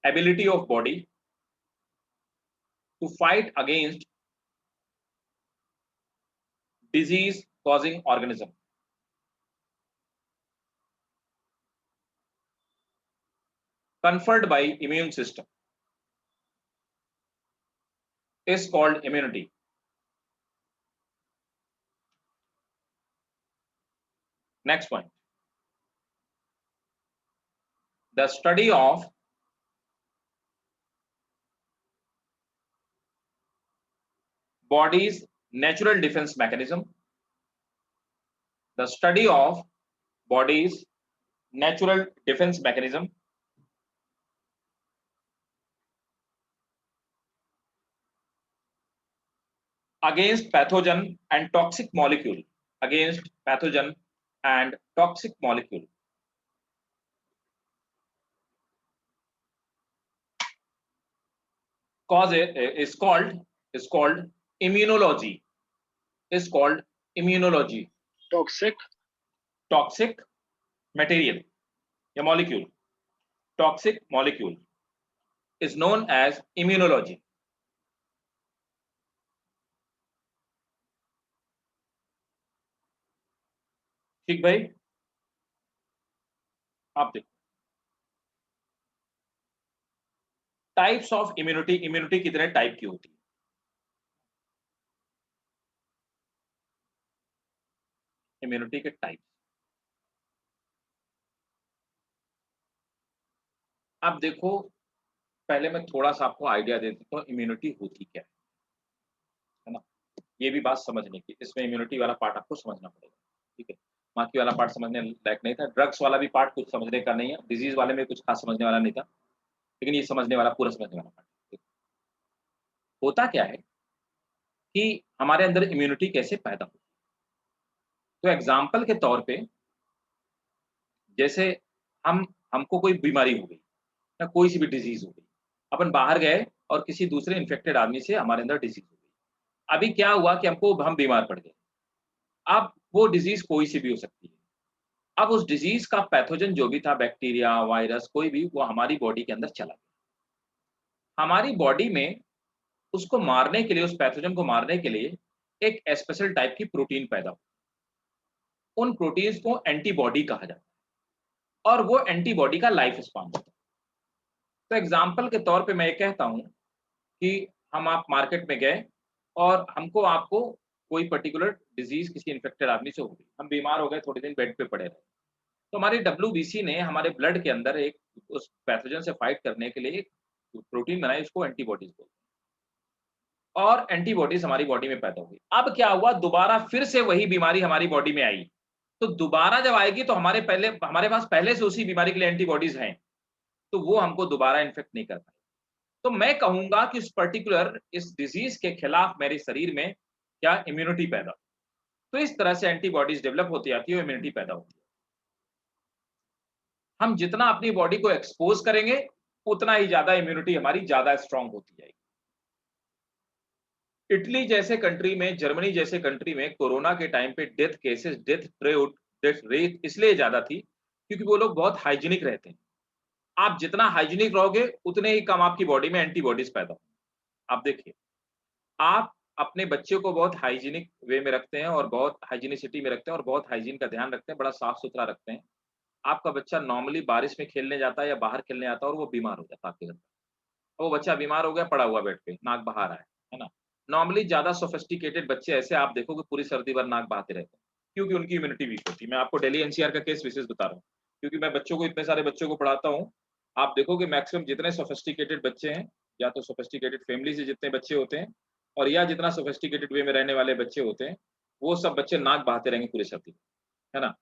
ability of body to fight against disease causing organism conferred by immune system is called immunity. Next point, the study of body's natural defense mechanism, the study of body's natural defense mechanism against pathogen and toxic molecule, against pathogen and toxic molecule cause is called immunology, is called immunology. Toxic material या molecule, toxic molecule is known as immunology. ठीक भाई, आप देखो types of immunity. Immunity कितने type की होती है? Immunity के टाइप, अब देखो पहले मैं थोड़ा सा आपको आइडिया दे देता हूँ इम्यूनिटी होती क्या है ना, ये भी बात समझने की, इसमें इम्यूनिटी वाला पार्ट आपको समझना पड़ेगा। ठीक है, बाकी वाला पार्ट समझने लायक नहीं था, ड्रग्स वाला भी पार्ट कुछ समझने का नहीं है, डिजीज वाले में कुछ खास समझने वाला नहीं था, लेकिन ये समझने वाला पूरा समझने वाला पार्ट। होता क्या है कि हमारे अंदर इम्यूनिटी कैसे पैदा होती है? तो एग्जाम्पल के तौर पे जैसे हमको कोई बीमारी हो गई या कोई सी भी डिजीज हो गई, अपन बाहर गए और किसी दूसरे इन्फेक्टेड आदमी से हमारे अंदर डिजीज हो गई। अभी क्या हुआ कि हम बीमार पड़ गए। अब वो डिजीज कोई सी भी हो सकती है। अब उस डिजीज का पैथोजन जो भी था, बैक्टीरिया, वायरस, कोई भी, वो हमारी बॉडी के अंदर चला गया। हमारी बॉडी में उसको मारने के लिए, उस पैथोजन को मारने के लिए एक स्पेशल टाइप की प्रोटीन पैदा हो। उन प्रोटीन्स को एंटीबॉडी कहा जाता है और वो एंटीबॉडी का लाइफ स्पान होता है। तो एग्जाम्पल के तौर पे मैं ये कहता हूँ कि आप मार्केट में गए और आपको कोई पर्टिकुलर डिजीज किसी इन्फेक्टेड आदमी से हो गई, हम बीमार हो गए, थोड़े दिन बेड पे पड़े रहे, तो हमारी डब्ल्यूबीसी ने हमारे ब्लड के अंदर एक उस पैथोजन से फाइट करने के लिए एक प्रोटीन बनाई, उसको एंटीबॉडीज बोलते हैं, और एंटीबॉडीज हमारी बॉडी में पैदा हो गई। अब क्या हुआ, दोबारा फिर से वही बीमारी हमारी बॉडी में आई, तो दोबारा जब आएगी तो हमारे पास पहले से उसी बीमारी के लिए एंटीबॉडीज हैं, तो वो हमको दोबारा इन्फेक्ट नहीं कर पाए। तो मैं कहूंगा कि इस डिजीज के खिलाफ मेरे शरीर में क्या इम्यूनिटी पैदा, तो इस तरह से एंटीबॉडीज डेवलप होती आती है, इम्यूनिटी पैदा होती है। हम जितना अपनी बॉडी को एक्सपोज करेंगे उतना ही ज्यादा इम्यूनिटी हमारी ज्यादा स्ट्रांग होती जाएगी। इटली जैसे कंट्री में, जर्मनी जैसे कंट्री में कोरोना के टाइम पे डेथ केसेस, डेथ रेट इसलिए ज्यादा थी क्योंकि वो लोग बहुत हाइजीनिक रहते हैं। आप जितना हाइजीनिक रहोगे उतने ही कम आपकी बॉडी में एंटीबॉडीज पैदा हो। आप देखिए, आप अपने बच्चे को बहुत हाइजीनिक वे में रखते हैं और बहुत हाइजीनिसिटी में रखते हैं और बहुत हाइजीन का ध्यान रखते हैं, बड़ा साफ सुथरा रखते हैं। आपका बच्चा नॉर्मली बारिश में खेलने जाता है या बाहर खेलने जाता है और वो बीमार हो जाता है आपके घर में, वो बच्चा बीमार हो गया, पड़ा हुआ बेड पे, नाक बहा रहा है ना। नॉर्मली ज्यादा सोफिस्टिकेटेड बच्चे ऐसे आप देखोगे पूरी सर्दी भर नाक बहाते रहते हैं, क्योंकि उनकी इम्यूनिटी वीक होती है। मैं आपको दिल्ली एनसीआर का केस विशेष बता रहा हूँ, क्योंकि मैं बच्चों को, इतने सारे बच्चों को पढ़ाता हूँ। आप देखोगे मैक्सिमम जितने सोफिस्टिकेटेड बच्चे हैं या तो सोफिस्टिकेटेड फैमिली से जितने बच्चे होते हैं और या जितना सोफिस्टिकेटेड वे में रहने वाले बच्चे होते हैं, वो सब बच्चे नाक बहाते रहेंगे पूरी सर्दी में, है ना?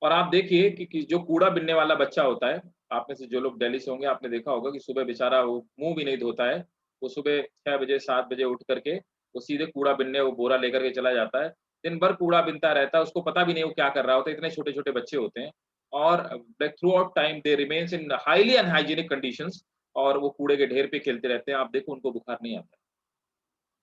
और आप देखिए कि जो कूड़ा बिनने वाला बच्चा होता है, आप में से जो लोग दिल्ली से होंगे आपने देखा होगा कि सुबह बेचारा वो मुँह भी नहीं धोता है। वो सुबह 6 बजे 7 बजे उठ करके वो सीधे कूड़ा बिनने वो बोरा लेकर के चला जाता है। दिन भर कूड़ा बिनता रहता है, उसको पता भी नहीं वो क्या कर रहा होता है, इतने छोटे-छोटे बच्चे होते हैं और like through out time they remains in highly unhygienic conditions और वो कूड़े के ढेर पे खेलते रहते हैं। आप देखो उनको बुखार नहीं आता।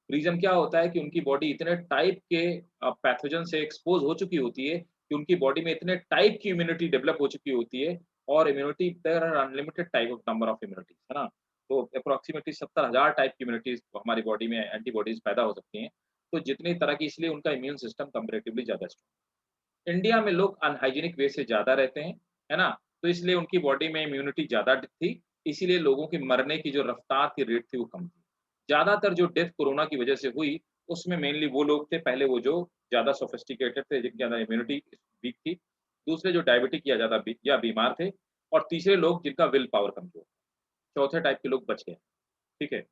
रीज़न क्या होता है कि उनकी बॉडी इतने टाइप के पैथोजन से एक्सपोज़ हो चुकी होती है कि उनकी बॉडी में इतने टाइप की इम्यूनिटी डेवलप हो चुकी होती है और immunity there are unlimited type of number of immunities, है ना? तो अप्रॉक्सिमेटली 70,000 टाइप की इम्यूनिटीज़ हमारी बॉडी में एंटीबॉडीज़ पैदा हो सकती हैं। तो जितनी तरह की इसलिए उनका इम्यून सिस्टम कंपैरेटिवली ज़्यादा स्ट्रॉन्ग। इंडिया में लोग अनहाइजीनिक वे से ज़्यादा रहते हैं, है ना? तो इसलिए उनकी बॉडी में इम्यूनिटी ज़्यादा थी, इसीलिए लोगों की मरने की जो रफ्तार की रेट थी वो कम थी। ज़्यादातर जो डेथ कोरोना की वजह से हुई, उसमें मेनली वो लोग थे, पहले वो जो ज़्यादा सोफिस्टिकेटेड थे, जिनके अंदर इम्यूनिटी वीक थी। दूसरे जो डायबिटिक या ज़्यादा या बीमार थे और तीसरे लोग जिनका विल पावर कमज़ोर। चौथे टाइप के लोग बच गए, ठीक है?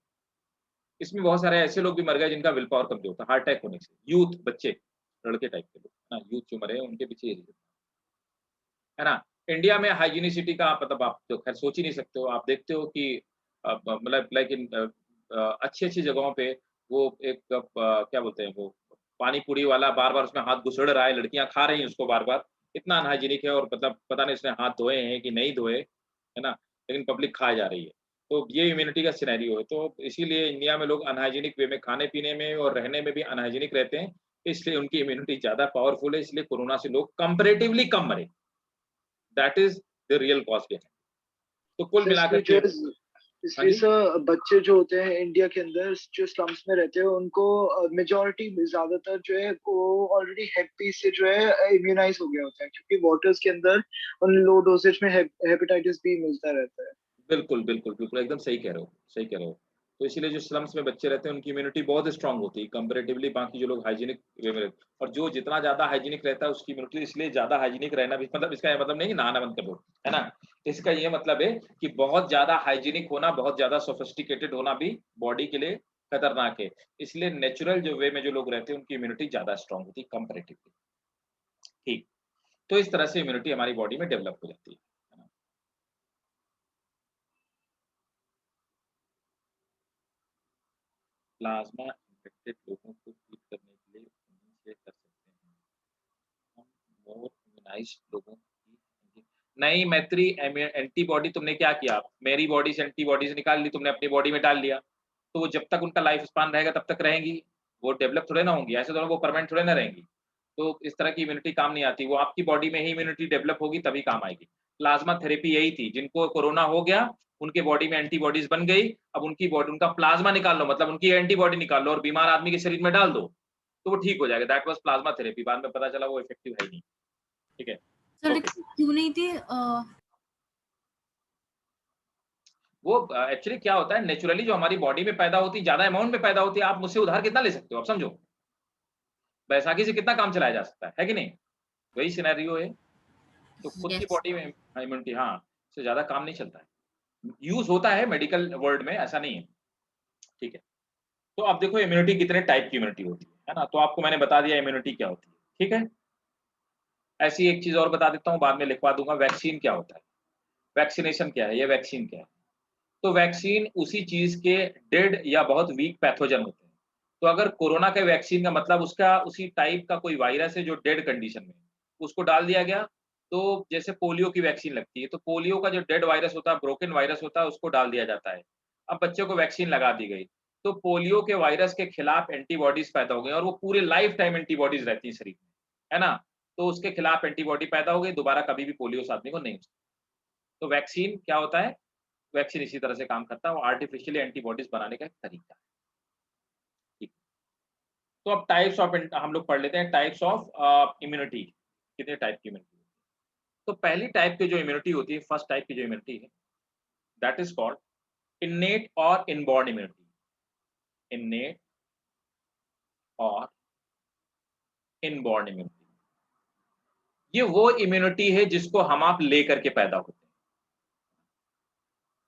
इसमें बहुत सारे ऐसे लोग भी मर गए जिनका विल पावर कमज़ोर था, हार्ट अटैक होने से। यूथ बच्चे, लड़के टाइप के लोग, है ना? यूथ जो मरे हैं उनके पीछे ये रीज़न है ना? इंडिया में हाइजीनिसिटी का मतलब आप तो ख़ैर सोच ही नहीं सकते हो। आप देखते हो कि मतलब लाइक इन अच्छी-अच्छी जगहों पे वो एक क्या बोलते हैं वो पानी पूरी वाला बार-बार उसमें हाथ घुसड़ रहा है, लड़कियाँ खा रही हैं उसको बार-बार। इतना अनहाइजीनिक है और मतलब पता नहीं उसने हाथ धोए हैं कि नहीं धोए, है ना? लेकिन पब्लिक खाए जा रही है। तो ये इम्यूनिटी का सिनेरियो है। तो इसीलिए इंडिया में लोग अनहाइजीनिक वे में खाने-पीने में और रहने में भी अनहाइजीनिक रहते हैं। इसलिए उनकी इम्यूनिटी ज़्यादा पावरफुल है, इसलिए कोरोना से लोग कंपैरेटिवली कम मरे। That is the real cause behind. तो कुल सर मिलाकर इसलिए के जो है हाँ इसलिए जी, सर बच्चे जो होते हैं इंडिया के अंदर जो स्लम्स में रहते हैं उनको मेजोरिटी ज्यादातर जो है वो ऑलरेडी हेपेटाइटिस से जो है इम्यूनाइज हो गया होता है क्योंकि वाटर्स के अंदर उन लो डोसेज में हेपेटाइटिस बी मिलता रहता है। बिल्कुल, बिल्कुल, बिल्कुल, एकदम सही कह रहे हो, सही कह रहे हो। तो इसीलिए जो स्लम्स में बच्चे रहते हैं, उनकी इम्यूनिटी बहुत स्ट्रॉन्ग होती है कंपैरेटिवली बाकी जो लोग हाइजीनिक वे में रहते हैं। और जो जितना ज़्यादा हाइजीनिक रहता है, उसकी इम्यूनिटी इसलिए ज़्यादा हाइजीनिक रहना भी मतलब इसका ये मतलब नहीं कि नहाना बंद कर दो, है ना? इसका ये मतलब है कि बहुत ज़्यादा हाइजीनिक होना, बहुत ज़्यादा सोफिस्टिकेटेड होना भी बॉडी के लिए खतरनाक है। इसलिए नेचुरल जो वे में जो लोग रहते हैं, उनकी इम्यूनिटी ज़्यादा स्ट्रॉन्ग होती है कंपैरेटिवली। ठीक, तो इस तरह से इम्यूनिटी हमारी बॉडी में डेवलप हो जाती है ना? प्लाज़्मा इन्फेक्टेड लोगों को ट्रीट करने के लिए उन्हीं से कर सकते हैं। हम मोर इम्यूनाइज़्ड लोगों की नहीं मैत्री एंटीबॉडी तुमने क्या किया? मेरी बॉडी से एंटीबॉडीज़ निकाल ली तुमने अपनी बॉडी में डाल लिया। तो वो जब तक उनका लाइफ स्पान रहेगा तब तक रहेंगी। वो डेवलप थोड़े ना होंगी, ऐसे थोड़ा वो परमानेंट थोड़े ना रहेंगी। तो इस तरह की इम्यूनिटी काम नहीं आती, वो आपकी बॉडी में ही इम्यूनिटी डेवलप होगी तभी काम आएगी। प्लाज़्मा थेरेपी यही थी, जिनको कोरोना हो गया, उनके बॉडी में एंटीबॉडीज़ बन गई, अब उनकी बॉडी उनका प्लाज़्मा निकाल लो मतलब उनकी एंटीबॉडी निकाल लो और बीमार आदमी के शरीर में डाल दो, तो वो ठीक हो जाएगा। दैट वाज़ प्लाज़्मा थेरेपी बाद में पता चला वो इफेक्टिव है ही नहीं। ठीक है? Sir okay. लेकिन क्यों नहीं थी वो एक्चुअली क्या होता है नेचुरली जो हमारी बॉडी में पैदा होती है, ज़्यादा अमाउंट में पैदा होती है, आप मुझसे उधार कितना ले सकते हो? आप समझो। बैसाखी से कितना काम चलाया जा सकता है कि नहीं? वही सिनेरियो है। तो खुद की यस बॉडी में इम्यूनिटी हाँ, इससे ज़्यादा काम नहीं चलता है। यूज़ होता है मेडिकल वर्ल्ड में, ऐसा नहीं है। ठीक है। तो अब देखो इम्यूनिटी कितने टाइप की इम्यूनिटी होती है ना? तो आपको मैंने बता दिया इम्यूनिटी क्या होती है। ठीक है? ऐसी एक चीज़ और बता देता हूँ, बाद में लिखवा दूँगा वैक्सीन क्या होता है? वैक्सीनेशन क्या है? ये वैक्सीन क्या है? तो वैक्सीन उसी चीज़ के डेड या बहुत वीक पैथोजन होते हैं। तो अगर कोरोना के वैक्सीन का मतलब उसका उसी टाइप का कोई वायरस है जो डेड कंडीशन में है, उसको डाल दिया गया, तो जैसे पोलियो की वैक्सीन लगती है, तो पोलियो का जो डेड वायरस होता है, ब्रोकन वायरस होता है, उसको डाल दिया जाता है। अब बच्चों को वैक्सीन लगा दी गई, तो पोलियो के वायरस के खिलाफ एंटीबॉडीज़ पैदा हो गई और वो पूरे लाइफ टाइम एंटीबॉडीज़ रहती है शरीर में, है ना? तो उसके खिलाफ एंटीबॉडी पैदा हो गई, दोबारा कभी भी पोलियो उस आदमी को नहीं हो सकता। तो वैक्सीन क्या होता है? वैक्सीन इसी तरह से काम करता है, वो आर्टिफिशियली एंटीबॉडीज़ बनाने का एक तरीका है। ठीक। तो अब टाइप्स ऑफ हम लोग पढ़ लेते हैं टाइप्स ऑफ इम्यूनिटी, कितने टाइप की इम्यूनिटी होती है। तो पहली टाइप की जो इम्यूनिटी होती है, फर्स्ट टाइप की जो इम्यूनिटी है, दैट इज़ कॉल्ड इन्नेट और इनबॉर्न इम्यूनिटी। इन्नेट और इनबॉर्न इम्यूनिटी। ये वो इम्यूनिटी है जिसको हम आप लेकर के पैदा होते हैं।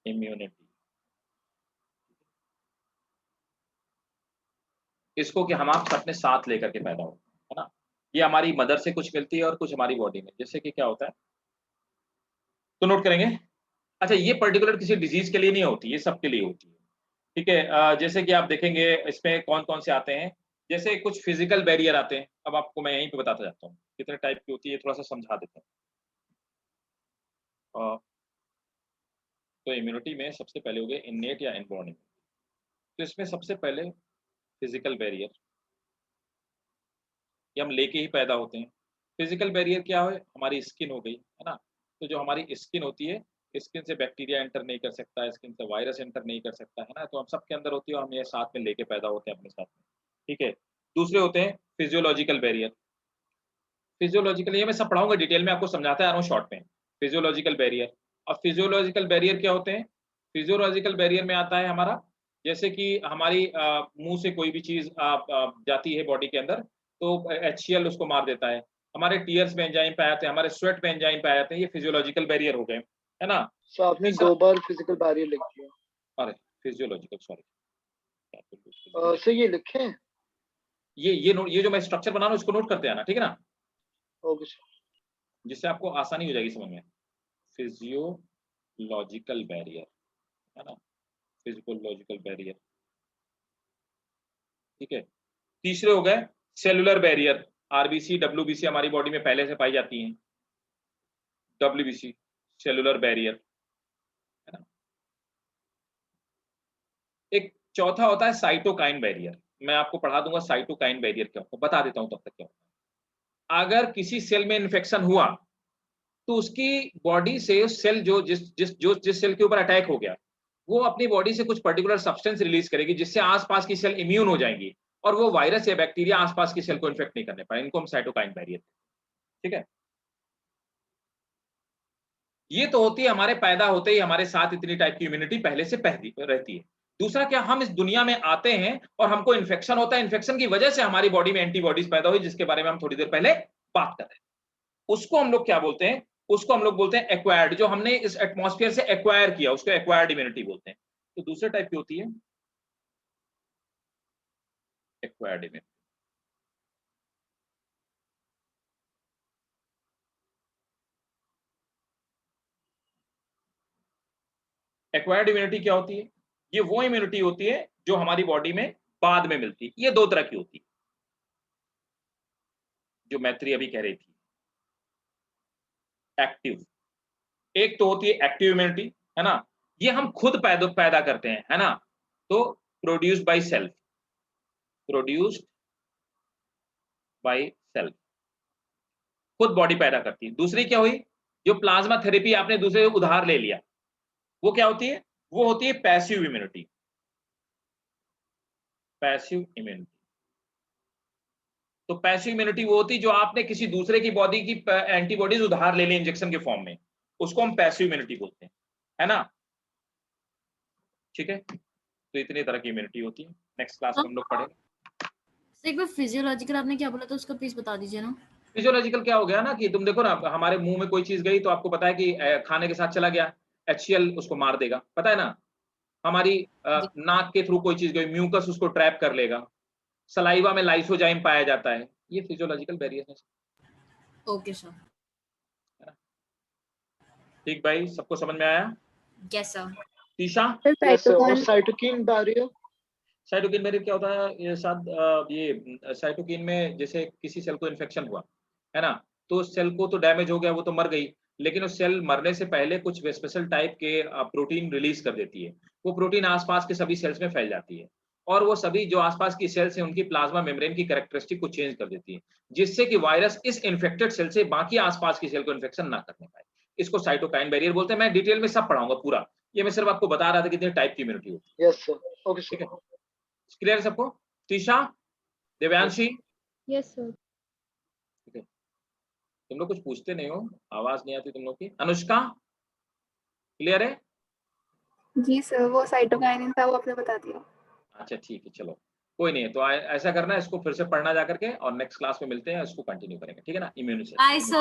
इम्यूनिटी, इसको कि हम आप अपने साथ लेकर के पैदा हो, है ना? ये हमारी मदर से कुछ मिलती है और कुछ हमारी बॉडी में, जैसे कि क्या होता है, तो नोट करेंगे। अच्छा, ये पर्टिकुलर किसी डिजीज के लिए नहीं होती, ये सबके लिए होती है, ठीक है? जैसे कि आप देखेंगे इसमें कौन-कौन से आते हैं, जैसे कुछ फिजिकल बैरियर आते हैं। अब आपको मैं यहीं पे बताता जाता हूँ, कितने टाइप की होती है, थोड़ा-सा समझा देता हूँ। अ, तो इम्यूनिटी में सबसे पहले हो गए इन्नेट या इनबॉर्न इम्यूनिटी। तो इसमें सबसे पहले फिजिकल बैरियर, ये हम लेके ही पैदा होते हैं। फिजिकल बैरियर क्या है? हमारी स्किन हो गई, है ना? तो जो हमारी स्किन होती है, स्किन से बैक्टीरिया एंटर नहीं कर सकता, स्किन से वायरस एंटर नहीं कर सकता, है ना? तो हम सबके अंदर होती है और हम ये साथ में लेके पैदा होते हैं अपने साथ में, ठीक है? दूसरे होते हैं फिजियोलॉजिकल बैरियर। फिजियोलॉजिकल ये मैं सब पढ़ाऊँगा डिटेल में, आपको समझाता आ रहा हूँ शॉर्ट में। फिजियोलॉजिकल बैरियर, अब फिजियोलॉजिकल बैरियर क्या होते हैं? फिजियोलॉजिकल बैरियर में आता है हमारा, जैसे कि हमारी मुँह से कोई भी चीज़ जाती है बॉडी के अंदर, तो एचसीएल उसको मार देता है। हमारे टीयर्स में एंजाइम पाए जाते हैं, हमारे स्वेट में एंजाइम पाए जाते हैं, ये फिजियोलॉजिकल बैरियर हो गए, है ना? सो आपने तीसरा 2 बार फिजिकल बैरियर लिख दिया। अरे! Physiological sorry. सर ये लिखे हैं? ये जो मैं स्ट्रक्चर बना रहा हूँ इसको नोट करते आना, ठीक है ना? Okay sir. जिससे आपको आसानी हो जाएगी समझ में। फिजियोलॉजिकल बैरियर, है ना? फिजियोलॉजिकल बैरियर, ठीक है? तीसरे हो गए सेलुलर बैरियर, आरबीसी, डब्ल्यूबीसी हमारी बॉडी में पहले से पाई जाती हैं। डब्ल्यूबीसी, सेलुलर बैरियर, है ना? एक चौथा होता है साइटोकाइन बैरियर। मैं आपको पढ़ा दूंगा साइटोकाइन बैरियर क्या होता है, बता देता हूं तब तक क्या होता है। अगर किसी सेल में इन्फेक्शन हुआ, तो उसकी बॉडी से उस सेल जिस सेल के ऊपर अटैक हो गया, वो अपनी बॉडी से कुछ पर्टिकुलर सब्सटेंस रिलीज करेगी, जिससे आसपास की सेल इम्यून हो जाएंगी और वो वायरस या बैक्टीरिया आसपास की सेल को इन्फेक्ट नहीं करने पाए। इनको हम साइटोकाइन बैरियर, ठीक है? ये तो होती है हमारे पैदा होते ही हमारे साथ इतनी टाइप की इम्यूनिटी पहले से पहली रहती है। दूसरा क्या, हम इस दुनिया में आते हैं और हमको इन्फेक्शन होता है, इन्फेक्शन की वजह से हमारी बॉडी में एंटीबॉडीज पैदा हुई, जिसके बारे में हम थोड़ी देर पहले बात कर रहे हैं। उसको हम लोग क्या बोलते हैं? उसको हम लोग बोलते हैं एक्वायर्ड, जो हमने इस एटमॉस्फेयर से एक्वायर किया, उसको एक्वायर्ड इम्यूनिटी बोलते हैं। तो दूसरे टाइप की होती है एक्वायर्ड इम्यूनिटी। एक्वायर्ड इम्यूनिटी क्या होती है? ये वो इम्यूनिटी होती है जो हमारी बॉडी में बाद में मिलती है। ये दो तरह की होती है, जो मैत्री अभी कह रही थी, एक्टिव। एक तो होती है एक्टिव इम्यूनिटी, है ना? ये हम खुद पैदा करते हैं, है ना? तो produced by self, produced by self, खुद बॉडी पैदा करती है। दूसरी क्या हुई? जो प्लाज्मा थेरेपी आपने दूसरे से उधार ले लिया, वो क्या होती है? वो होती है पैसिव इम्यूनिटी, पैसिव इम्यूनिटी। तो पैसिव इम्यूनिटी वो होती है जो आपने किसी दूसरे की बॉडी की एंटीबॉडीज उधार ले ली इंजेक्शन के फॉर्म में, उसको हम पैसिव इम्यूनिटी बोलते हैं, है ना? ठीक है? तो इतनी तरह की इम्यूनिटी होती है। नेक्स्ट क्लास में हम लोग पढ़ेंगे। सर एक बार फिजियोलॉजिकल आपने क्या बोला था, उसका प्लीज बता दीजिए ना। फिजियोलॉजिकल क्या हो गया ना कि तुम देखो ना, हमारे मुंह में कोई चीज गई तो आपको पता है कि खाने के साथ चला गया, एचसीएल उसको मार देगा, पता है ना? हमारी जी। नाक के थ्रू कोई चीज गई, म्यूकस उसको ट्रैप कर लेगा, सलाइवा में लाइसोजाइम पाया जाता है, ये फिजियोलॉजिकल बैरियर है, ओके सर। है ना? ठीक भाई, सबको समझ में आया? Yes sir. Tisha, yes sir. और cytokine cytokine barrier? Cytokine barrier क्या होता है? ये साथ ये साइटोकिन में जैसे किसी सेल को इन्फेक्शन हुआ, है ना? तो उस सेल को तो डैमेज हो गया, वो तो मर गई, लेकिन उस सेल मरने से पहले कुछ स्पेशल टाइप के प्रोटीन रिलीज कर देती है। वो प्रोटीन आसपास के सभी सेल्स में फैल जाती है और वो सभी जो आसपास की सेल्स हैं उनकी प्लाज्मा मेम्ब्रेन की कैरेक्टरिस्टिक को चेंज कर देती है, जिससे कि वायरस इस इन्फेक्टेड सेल से बाकी आसपास की सेल को इन्फेक्शन ना करने पाए। इसको साइटोकाइन बैरियर बोलते हैं। मैं डिटेल में सब पढ़ाऊंगा पूरा, ये मैं सिर्फ आपको बता रहा था कितने टाइप की इम्यूनिटी होती यस सर। ओके है, ठीक सर। है? क्लियर है सबको? Tisha, Devyanshi, yes sir. ठीक है? तुम लोग कुछ पूछते नहीं हो, आवाज नहीं आती तुम लोग की। अनुष्का, क्लियर है? जी सर, वो साइटोकाइनिन था, वो आपने बता दिया। अच्छा ठीक है, चलो कोई नहीं है तो ऐसा करना है, इसको फिर से पढ़ना जा करके और नेक्स्ट क्लास में मिलते हैं, इसको कंटिन्यू करेंगे, ठीक है ना? इम्यूनिटी। Bye sir.